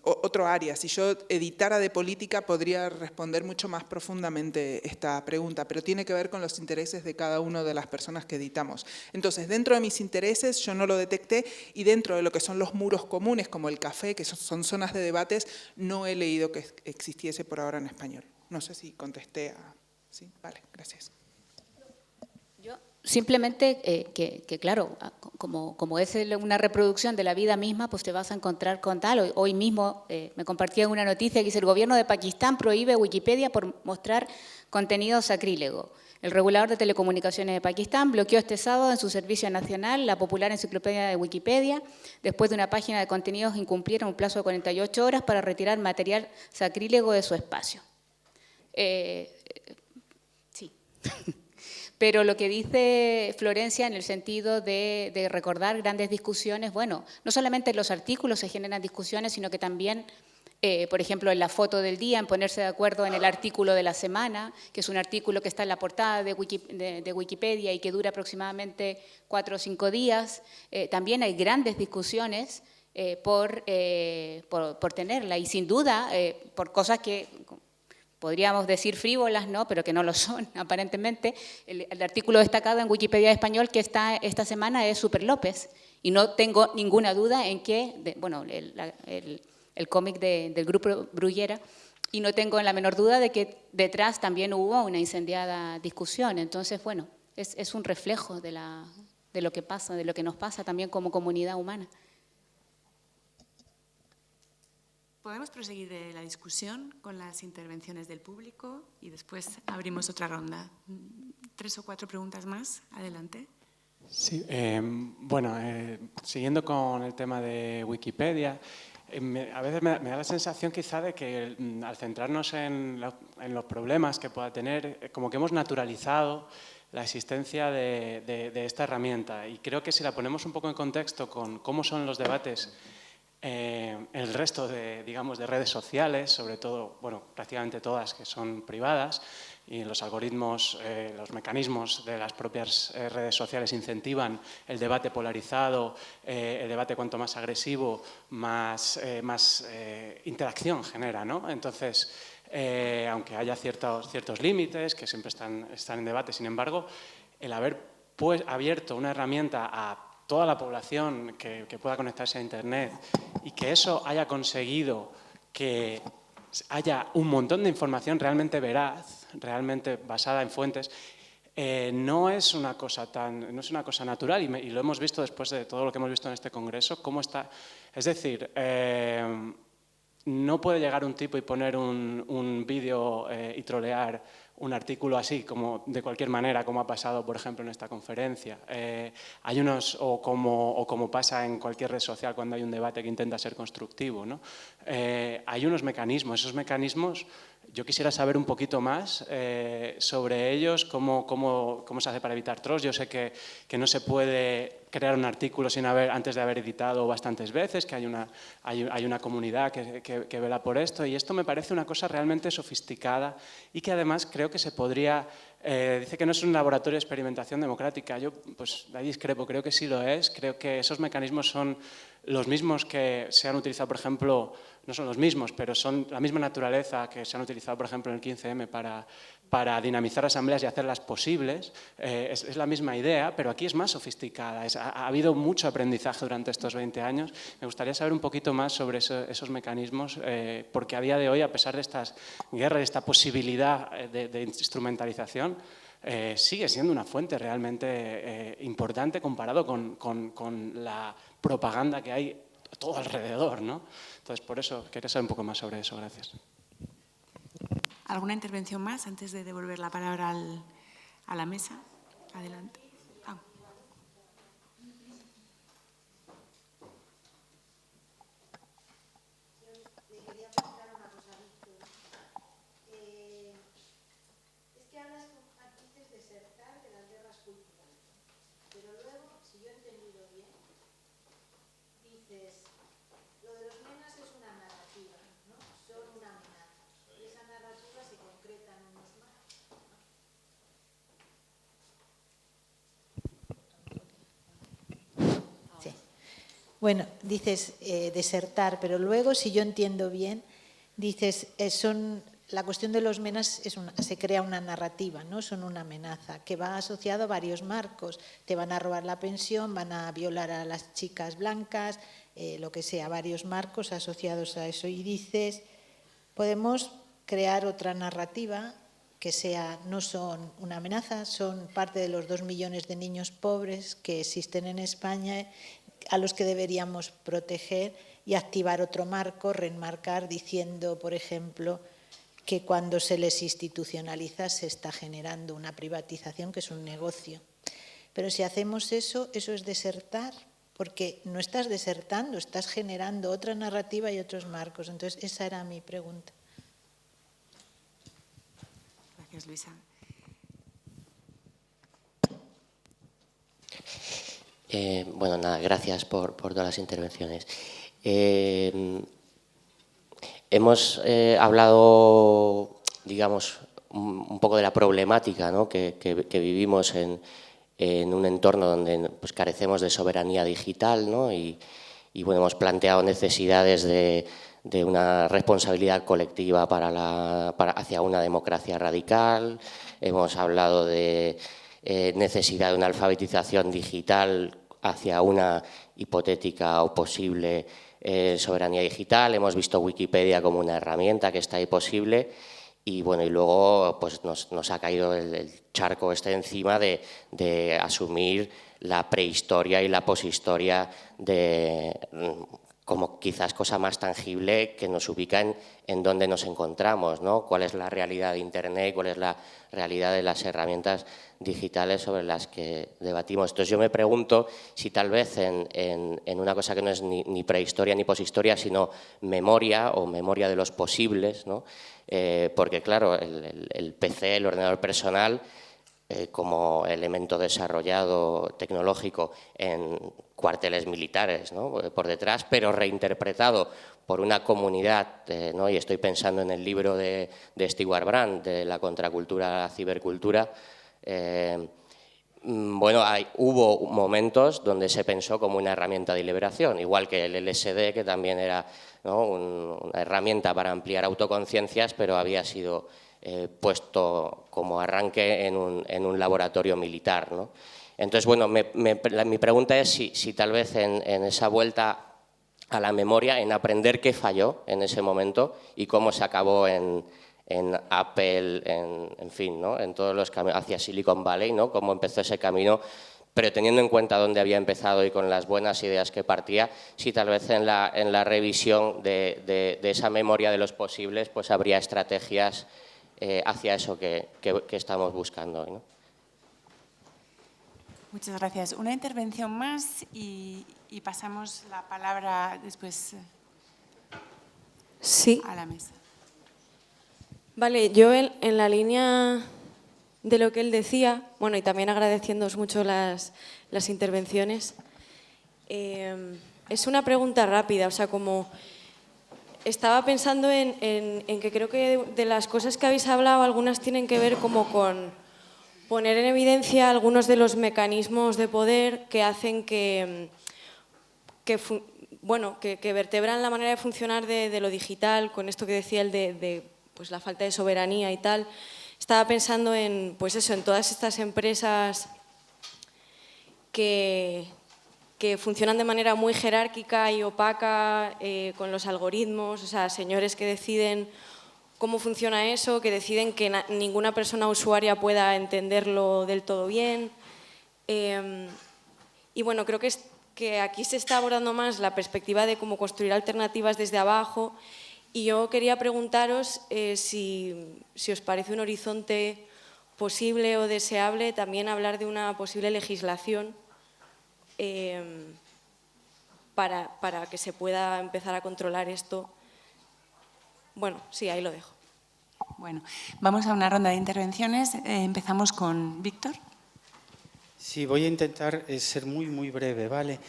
otro área. Si yo editara de política, podría responder mucho más profundamente esta pregunta, pero tiene que ver con los intereses de cada una de las personas que editamos. Entonces, dentro de mis intereses, yo no lo detecté, y dentro de lo que son los muros comunes, como el café, que son zonas de debates, no he leído que existiese por ahora en español. No sé si contesté a... Sí, vale, gracias. Yo simplemente que claro, como es una reproducción de la vida misma, pues te vas a encontrar con tal. Hoy mismo me compartían una noticia que dice: el gobierno de Pakistán prohíbe Wikipedia por mostrar contenido sacrílego. El regulador de telecomunicaciones de Pakistán bloqueó este sábado en su servicio nacional la popular enciclopedia de Wikipedia después de una página de contenidos incumpliera un plazo de 48 horas para retirar material sacrílego de su espacio. Sí. Pero lo que dice Florencia en el sentido de recordar grandes discusiones, bueno, no solamente en los artículos se generan discusiones, sino que también, por ejemplo, en la foto del día, en ponerse de acuerdo en el artículo de la semana, que es un artículo que está en la portada de Wikipedia y que dura aproximadamente 4 o 5 días. También hay grandes discusiones por tenerla, y sin duda por cosas que... podríamos decir frívolas, ¿no?, pero que no lo son, aparentemente. El artículo destacado en Wikipedia Español que está esta semana es Super López, y no tengo ninguna duda en que, bueno, el cómic del grupo Bruguera, y no tengo la menor duda de que detrás también hubo una incendiada discusión. Entonces, bueno, es un reflejo de lo que pasa, de lo que nos pasa también como comunidad humana. Podemos proseguir la discusión con las intervenciones del público y después abrimos otra ronda. 3 o 4 preguntas más. Adelante. Sí, bueno, siguiendo con el tema de Wikipedia, a veces me da la sensación quizá de que al centrarnos en los problemas que pueda tener, como que hemos naturalizado la existencia de esta herramienta. Y creo que si la ponemos un poco en contexto con cómo son los debates el resto de, digamos, de redes sociales, sobre todo, bueno, prácticamente todas que son privadas, y los algoritmos, los mecanismos de las propias redes sociales incentivan el debate polarizado, el debate cuanto más agresivo, más interacción genera, ¿no? Entonces, aunque haya ciertos límites que siempre están en debate, sin embargo, el haber abierto una herramienta a toda la población que pueda conectarse a Internet, y que eso haya conseguido que haya un montón de información realmente veraz, realmente basada en fuentes, no es una cosa natural, y lo hemos visto después de todo lo que hemos visto en este congreso, cómo está. Es decir, no puede llegar un tipo y poner un vídeo y trolear un artículo así, como de cualquier manera, como ha pasado, por ejemplo, en esta conferencia. Hay unos, o como pasa en cualquier red social cuando hay un debate que intenta ser constructivo, ¿no? Hay unos mecanismos, esos mecanismos, yo quisiera saber un poquito más sobre ellos, cómo se hace para evitar trolls. Yo sé que no se puede crear un artículo antes de haber editado bastantes veces, que hay una comunidad que vela por esto, y esto me parece una cosa realmente sofisticada y que además creo que se podría... dice que no es un laboratorio de experimentación democrática. Yo pues ahí discrepo, creo que sí lo es. Creo que esos mecanismos son los mismos que se han utilizado, por ejemplo, no son los mismos, pero son la misma naturaleza que se han utilizado, por ejemplo, en el 15M para dinamizar asambleas y hacerlas posibles. Es la misma idea, pero aquí es más sofisticada. Ha habido mucho aprendizaje durante estos 20 años. Me gustaría saber un poquito más sobre esos mecanismos, porque a día de hoy, a pesar de estas guerras, esta posibilidad de instrumentalización, sigue siendo una fuente realmente importante comparado con la propaganda que hay todo alrededor, ¿no? Entonces, por eso quería saber un poco más sobre eso. Gracias. ¿Alguna intervención más antes de devolver la palabra a la mesa? Adelante. Pero luego, si yo he entendido bien, dices, lo de los menas Bueno, dices desertar, pero luego, si yo entiendo bien, dices, la cuestión de los menas se crea una narrativa, ¿no? Son una amenaza que va asociado a varios marcos. Te van a robar la pensión, van a violar a las chicas blancas, lo que sea, varios marcos asociados a eso. Y dices, podemos crear otra narrativa que no son una amenaza, son parte de los 2 millones de niños pobres que existen en España, a los que deberíamos proteger, y activar otro marco, reenmarcar, diciendo, por ejemplo, que cuando se les institucionaliza se está generando una privatización, que es un negocio. Pero si hacemos eso es desertar, porque no estás desertando, estás generando otra narrativa y otros marcos. Entonces, esa era mi pregunta. Gracias, Luisa. Bueno, nada, gracias por todas las intervenciones. Hemos hablado, digamos, un poco de la problemática, ¿no? que vivimos en un entorno donde pues, carecemos de soberanía digital, ¿no? y bueno, hemos planteado necesidades de una responsabilidad colectiva hacia una democracia radical. Hemos hablado de necesidad de una alfabetización digital hacia una hipotética o posible soberanía digital. Hemos visto Wikipedia como una herramienta que está ahí posible y bueno, y luego pues nos ha caído el charco encima de asumir la prehistoria y la poshistoria como quizás cosa más tangible que nos ubica en dónde nos encontramos, ¿no? Cuál es la realidad de Internet, cuál es la realidad de las herramientas digitales sobre las que debatimos. Entonces yo me pregunto si tal vez en una cosa que no es ni prehistoria ni poshistoria, sino memoria o memoria de los posibles, ¿no? Porque claro, el PC, el ordenador personal, como elemento desarrollado tecnológico en cuarteles militares, ¿no? Por detrás, pero reinterpretado por una comunidad, ¿no? Y estoy pensando en el libro de Stewart Brand, de la contracultura a la cibercultura. Bueno, hubo momentos donde se pensó como una herramienta de liberación, igual que el LSD, que también era, ¿no? una herramienta para ampliar autoconciencias, pero había sido puesto como arranque en un laboratorio militar, ¿no? Entonces, bueno, mi pregunta es si tal vez en esa vuelta a la memoria, en aprender qué falló en ese momento y cómo se acabó en Apple, en fin, ¿no? En todos los caminos hacia Silicon Valley, ¿no? Cómo empezó ese camino, pero teniendo en cuenta dónde había empezado y con las buenas ideas que partía, si tal vez en la revisión de esa memoria de los posibles, pues habría estrategias hacia eso que estamos buscando hoy, ¿no? Muchas gracias. Una intervención más y pasamos la palabra después a la mesa. Vale, yo en la línea de lo que él decía, bueno, y también agradeciéndoos mucho las intervenciones, es una pregunta rápida, o sea, como estaba pensando en que creo que de las cosas que habéis hablado, algunas tienen que ver como con poner en evidencia algunos de los mecanismos de poder que hacen que vertebran la manera de funcionar de lo digital, con esto que decía él de pues la falta de soberanía y tal. Estaba pensando en, pues eso, en todas estas empresas que funcionan de manera muy jerárquica y opaca con los algoritmos, o sea, señores que deciden cómo funciona eso, que deciden que ninguna persona usuaria pueda entenderlo del todo bien. Y bueno, creo que aquí se está abordando más la perspectiva de cómo construir alternativas desde abajo. Y yo quería preguntaros si os parece un horizonte posible o deseable también hablar de una posible legislación para que se pueda empezar a controlar esto. Bueno, sí, ahí lo dejo. Bueno, vamos a una ronda de intervenciones. Empezamos con Víctor. Sí, voy a intentar ser muy, muy breve, ¿vale?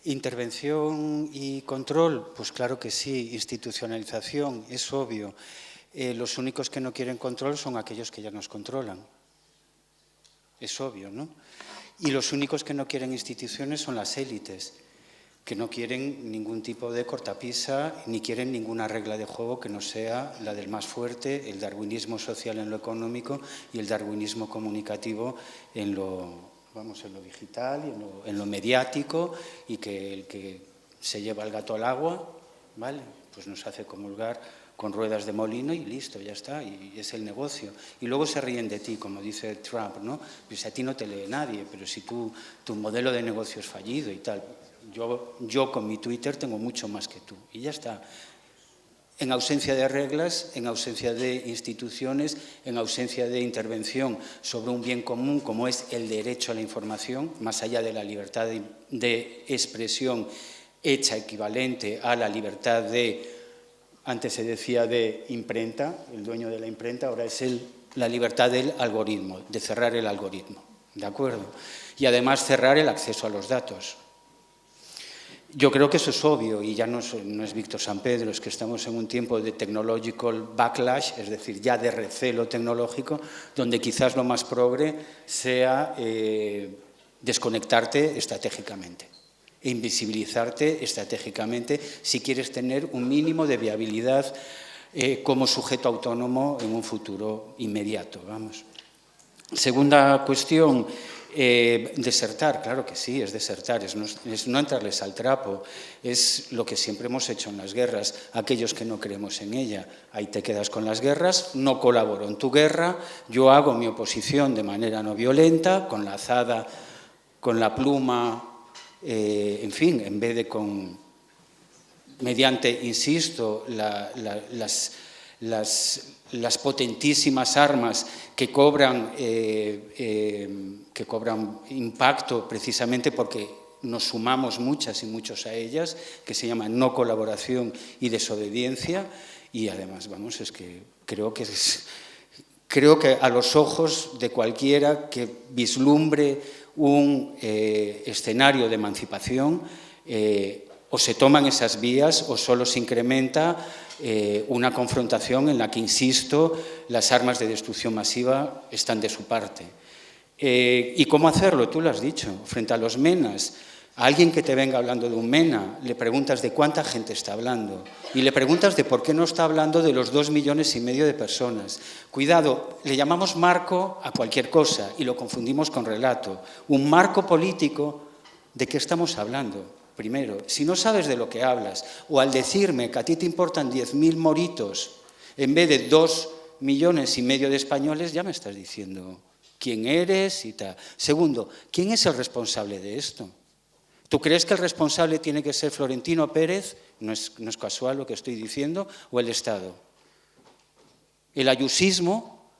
Intervención y control, pues claro que sí. Institucionalización, es obvio. Los únicos que no quieren control son aquellos que ya nos controlan. Es obvio, ¿no? Y los únicos que no quieren instituciones son las élites. que no quieren ningún tipo de cortapisa ni quieren ninguna regla de juego que no sea la del más fuerte, el darwinismo social en lo económico y el darwinismo comunicativo en lo digital y en lo mediático, y que el que se lleva el gato al agua, ¿vale?, pues nos hace comulgar con ruedas de molino y listo, ya está, y es el negocio. Y luego se ríen de ti, como dice Trump, ¿no? Pues a ti no te lee nadie, pero si tu modelo de negocio es fallido y tal. Yo con mi Twitter tengo mucho más que tú, y ya está. En ausencia de reglas, en ausencia de instituciones, en ausencia de intervención sobre un bien común como es el derecho a la información, más allá de la libertad de expresión hecha equivalente a la libertad de, antes se decía de imprenta, el dueño de la imprenta, ahora es la libertad del algoritmo, de cerrar el algoritmo, ¿de acuerdo? Y además cerrar el acceso a los datos. Yo creo que eso es obvio, y ya no es Víctor Sampedro, es que estamos en un tiempo de technological backlash, es decir, ya de recelo tecnológico, donde quizás lo más progre sea desconectarte estratégicamente e invisibilizarte estratégicamente si quieres tener un mínimo de viabilidad como sujeto autónomo en un futuro inmediato, vamos. Segunda cuestión. Desertar, claro que sí, es desertar, es no entrarles al trapo, es lo que siempre hemos hecho en las guerras, aquellos que no creemos en ella, ahí te quedas con las guerras, no colaboro en tu guerra, yo hago mi oposición de manera no violenta, con la azada, con la pluma, en fin, en vez de mediante, insisto, las potentísimas armas que cobran impacto precisamente porque nos sumamos muchas y muchos a ellas, que se llaman no colaboración y desobediencia, y además, vamos, es que creo que a los ojos de cualquiera que vislumbre un escenario de emancipación, o se toman esas vías o solo se incrementa una confrontación en la que, insisto, las armas de destrucción masiva están de su parte. ¿Y cómo hacerlo? Tú lo has dicho, frente a los menas. A alguien que te venga hablando de un mena, le preguntas de cuánta gente está hablando y le preguntas de por qué no está hablando de los 2,5 millones de personas. Cuidado, le llamamos marco a cualquier cosa y lo confundimos con relato. Un marco político, ¿de qué estamos hablando? Primero, si no sabes de lo que hablas, o al decirme que a ti te importan 10.000 moritos en vez de 2,5 millones de españoles, ya me estás diciendo quién eres y tal. Segundo, ¿quién es el responsable de esto? ¿Tú crees que el responsable tiene que ser Florentino Pérez? No es casual lo que estoy diciendo, o el Estado. El ayusismo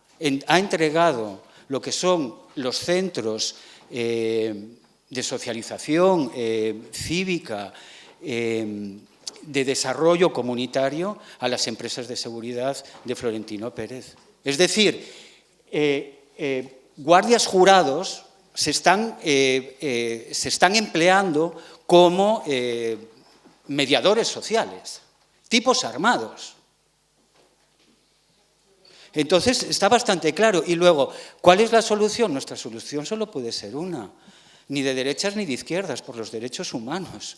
ha entregado lo que son los centros de socialización cívica, de desarrollo comunitario a las empresas de seguridad de Florentino Pérez. Es decir, guardias jurados se están empleando como mediadores sociales, tipos armados. Entonces, está bastante claro. Y luego, ¿cuál es la solución? Nuestra solución solo puede ser una. Ni de derechas ni de izquierdas, por los derechos humanos.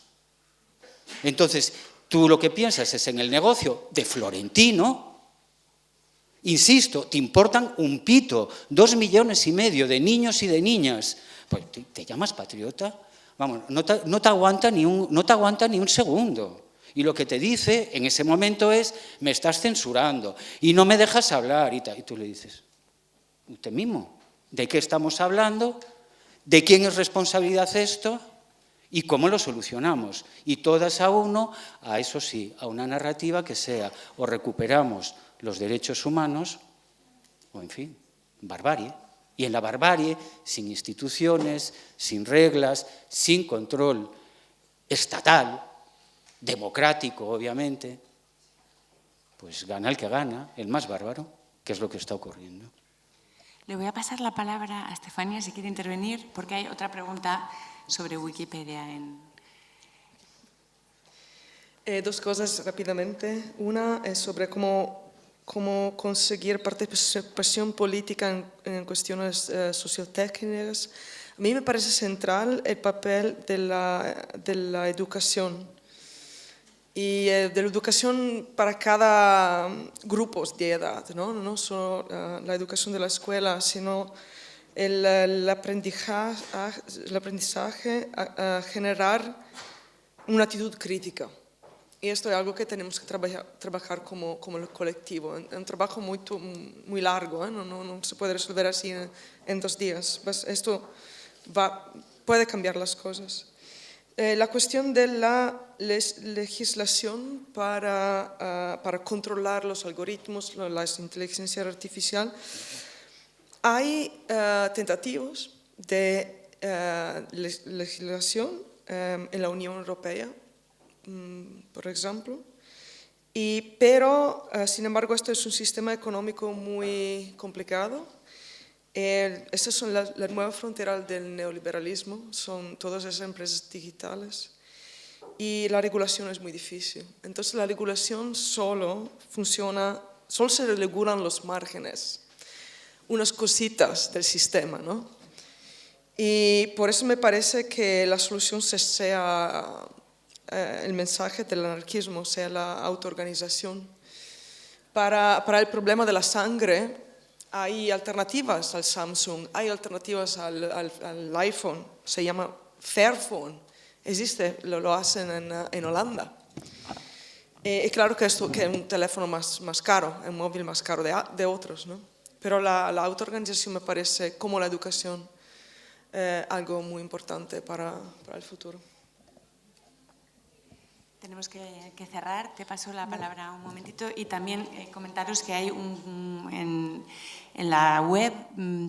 Entonces, tú lo que piensas es en el negocio de Florentino. Insisto, te importan un pito, 2,5 millones de niños y de niñas. Pues, ¿te llamas patriota? Vamos, no te aguanta ni un segundo. Y lo que te dice en ese momento es, me estás censurando y no me dejas hablar. Y tú le dices, usted mismo, ¿de qué estamos hablando? ¿De quién es responsabilidad esto? ¿Y cómo lo solucionamos? Y todas a uno, a eso sí, a una narrativa que sea o recuperamos los derechos humanos o, en fin, barbarie. Y en la barbarie, sin instituciones, sin reglas, sin control estatal, democrático, obviamente, pues gana el que gana, el más bárbaro, que es lo que está ocurriendo. Le voy a pasar la palabra a Estefanía si quiere intervenir, porque hay otra pregunta sobre Wikipedia. Dos cosas rápidamente. Una es sobre cómo conseguir participación política en cuestiones sociotécnicas A mí me parece central el papel de la educación y de la educación para cada grupo de edad, no solo la educación de la escuela, sino el aprendizaje a generar una actitud crítica. Y esto es algo que tenemos que trabajar como colectivo. Es un trabajo muy largo, no se puede resolver así en 2 días. Esto puede cambiar las cosas. La cuestión de la legislación para controlar los algoritmos, la inteligencia artificial, hay tentativas de legislación en la Unión Europea, por ejemplo, pero sin embargo esto es un sistema económico muy complicado. Estas son la nueva frontera del neoliberalismo, son todas esas empresas digitales y la regulación es muy difícil. Entonces la regulación solo se regulan los márgenes, unas cositas del sistema, ¿no? Y por eso me parece que la solución sea el mensaje del anarquismo, sea la autoorganización. Para el problema de la sangre hay alternativas al Samsung, hay alternativas al iPhone, se llama Fairphone, existe, lo hacen en Holanda. Y claro que es un teléfono más caro, un móvil más caro de otros, ¿no? Pero la autoorganización me parece, como la educación, algo muy importante para el futuro. Tenemos que cerrar. Te paso la palabra un momentito y también comentaros que hay en la web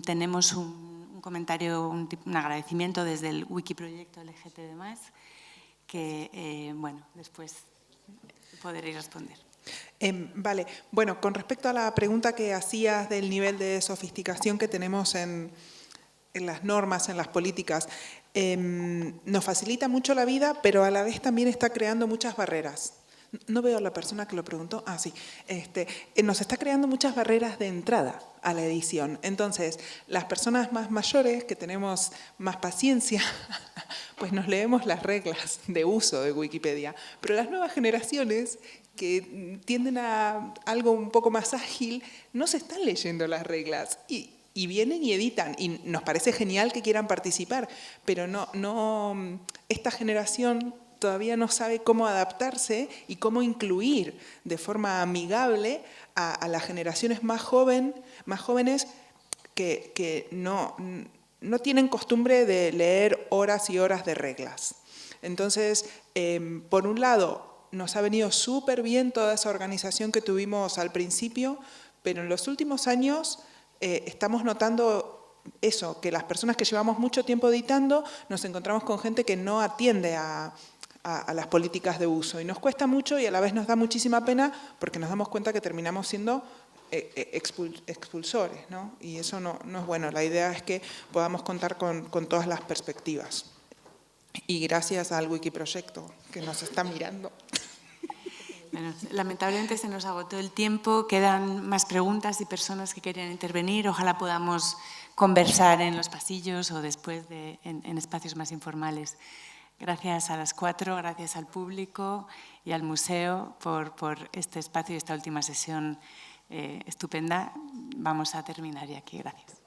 tenemos un comentario, un agradecimiento desde el Wikiproyecto LGTB+, que bueno, después podréis responder. Vale, bueno, con respecto a la pregunta que hacías del nivel de sofisticación que tenemos en las normas, en las políticas, nos facilita mucho la vida, pero a la vez también está creando muchas barreras. No veo a la persona que lo preguntó. Ah, sí. Nos está creando muchas barreras de entrada a la edición. Entonces, las personas más mayores, que tenemos más paciencia, pues nos leemos las reglas de uso de Wikipedia. Pero las nuevas generaciones, que tienden a algo un poco más ágil, no se están leyendo las reglas. Y vienen y editan, y nos parece genial que quieran participar, pero esta generación todavía no sabe cómo adaptarse y cómo incluir de forma amigable a las generaciones más jóvenes que no tienen costumbre de leer horas y horas de reglas. Entonces, por un lado, nos ha venido súper bien toda esa organización que tuvimos al principio, pero en los últimos años estamos notando eso, que las personas que llevamos mucho tiempo editando nos encontramos con gente que no atiende a las políticas de uso y nos cuesta mucho y a la vez nos da muchísima pena porque nos damos cuenta que terminamos siendo expulsores, ¿no? Y eso no es bueno. La idea es que podamos contar con todas las perspectivas. Y gracias al Wikiproyecto que nos está mirando. Bueno, lamentablemente se nos agotó el tiempo, quedan más preguntas y personas que querían intervenir. Ojalá podamos conversar en los pasillos o después en espacios más informales. Gracias a las 4, gracias al público y al museo por este espacio y esta última sesión estupenda. Vamos a terminar ya aquí. Gracias.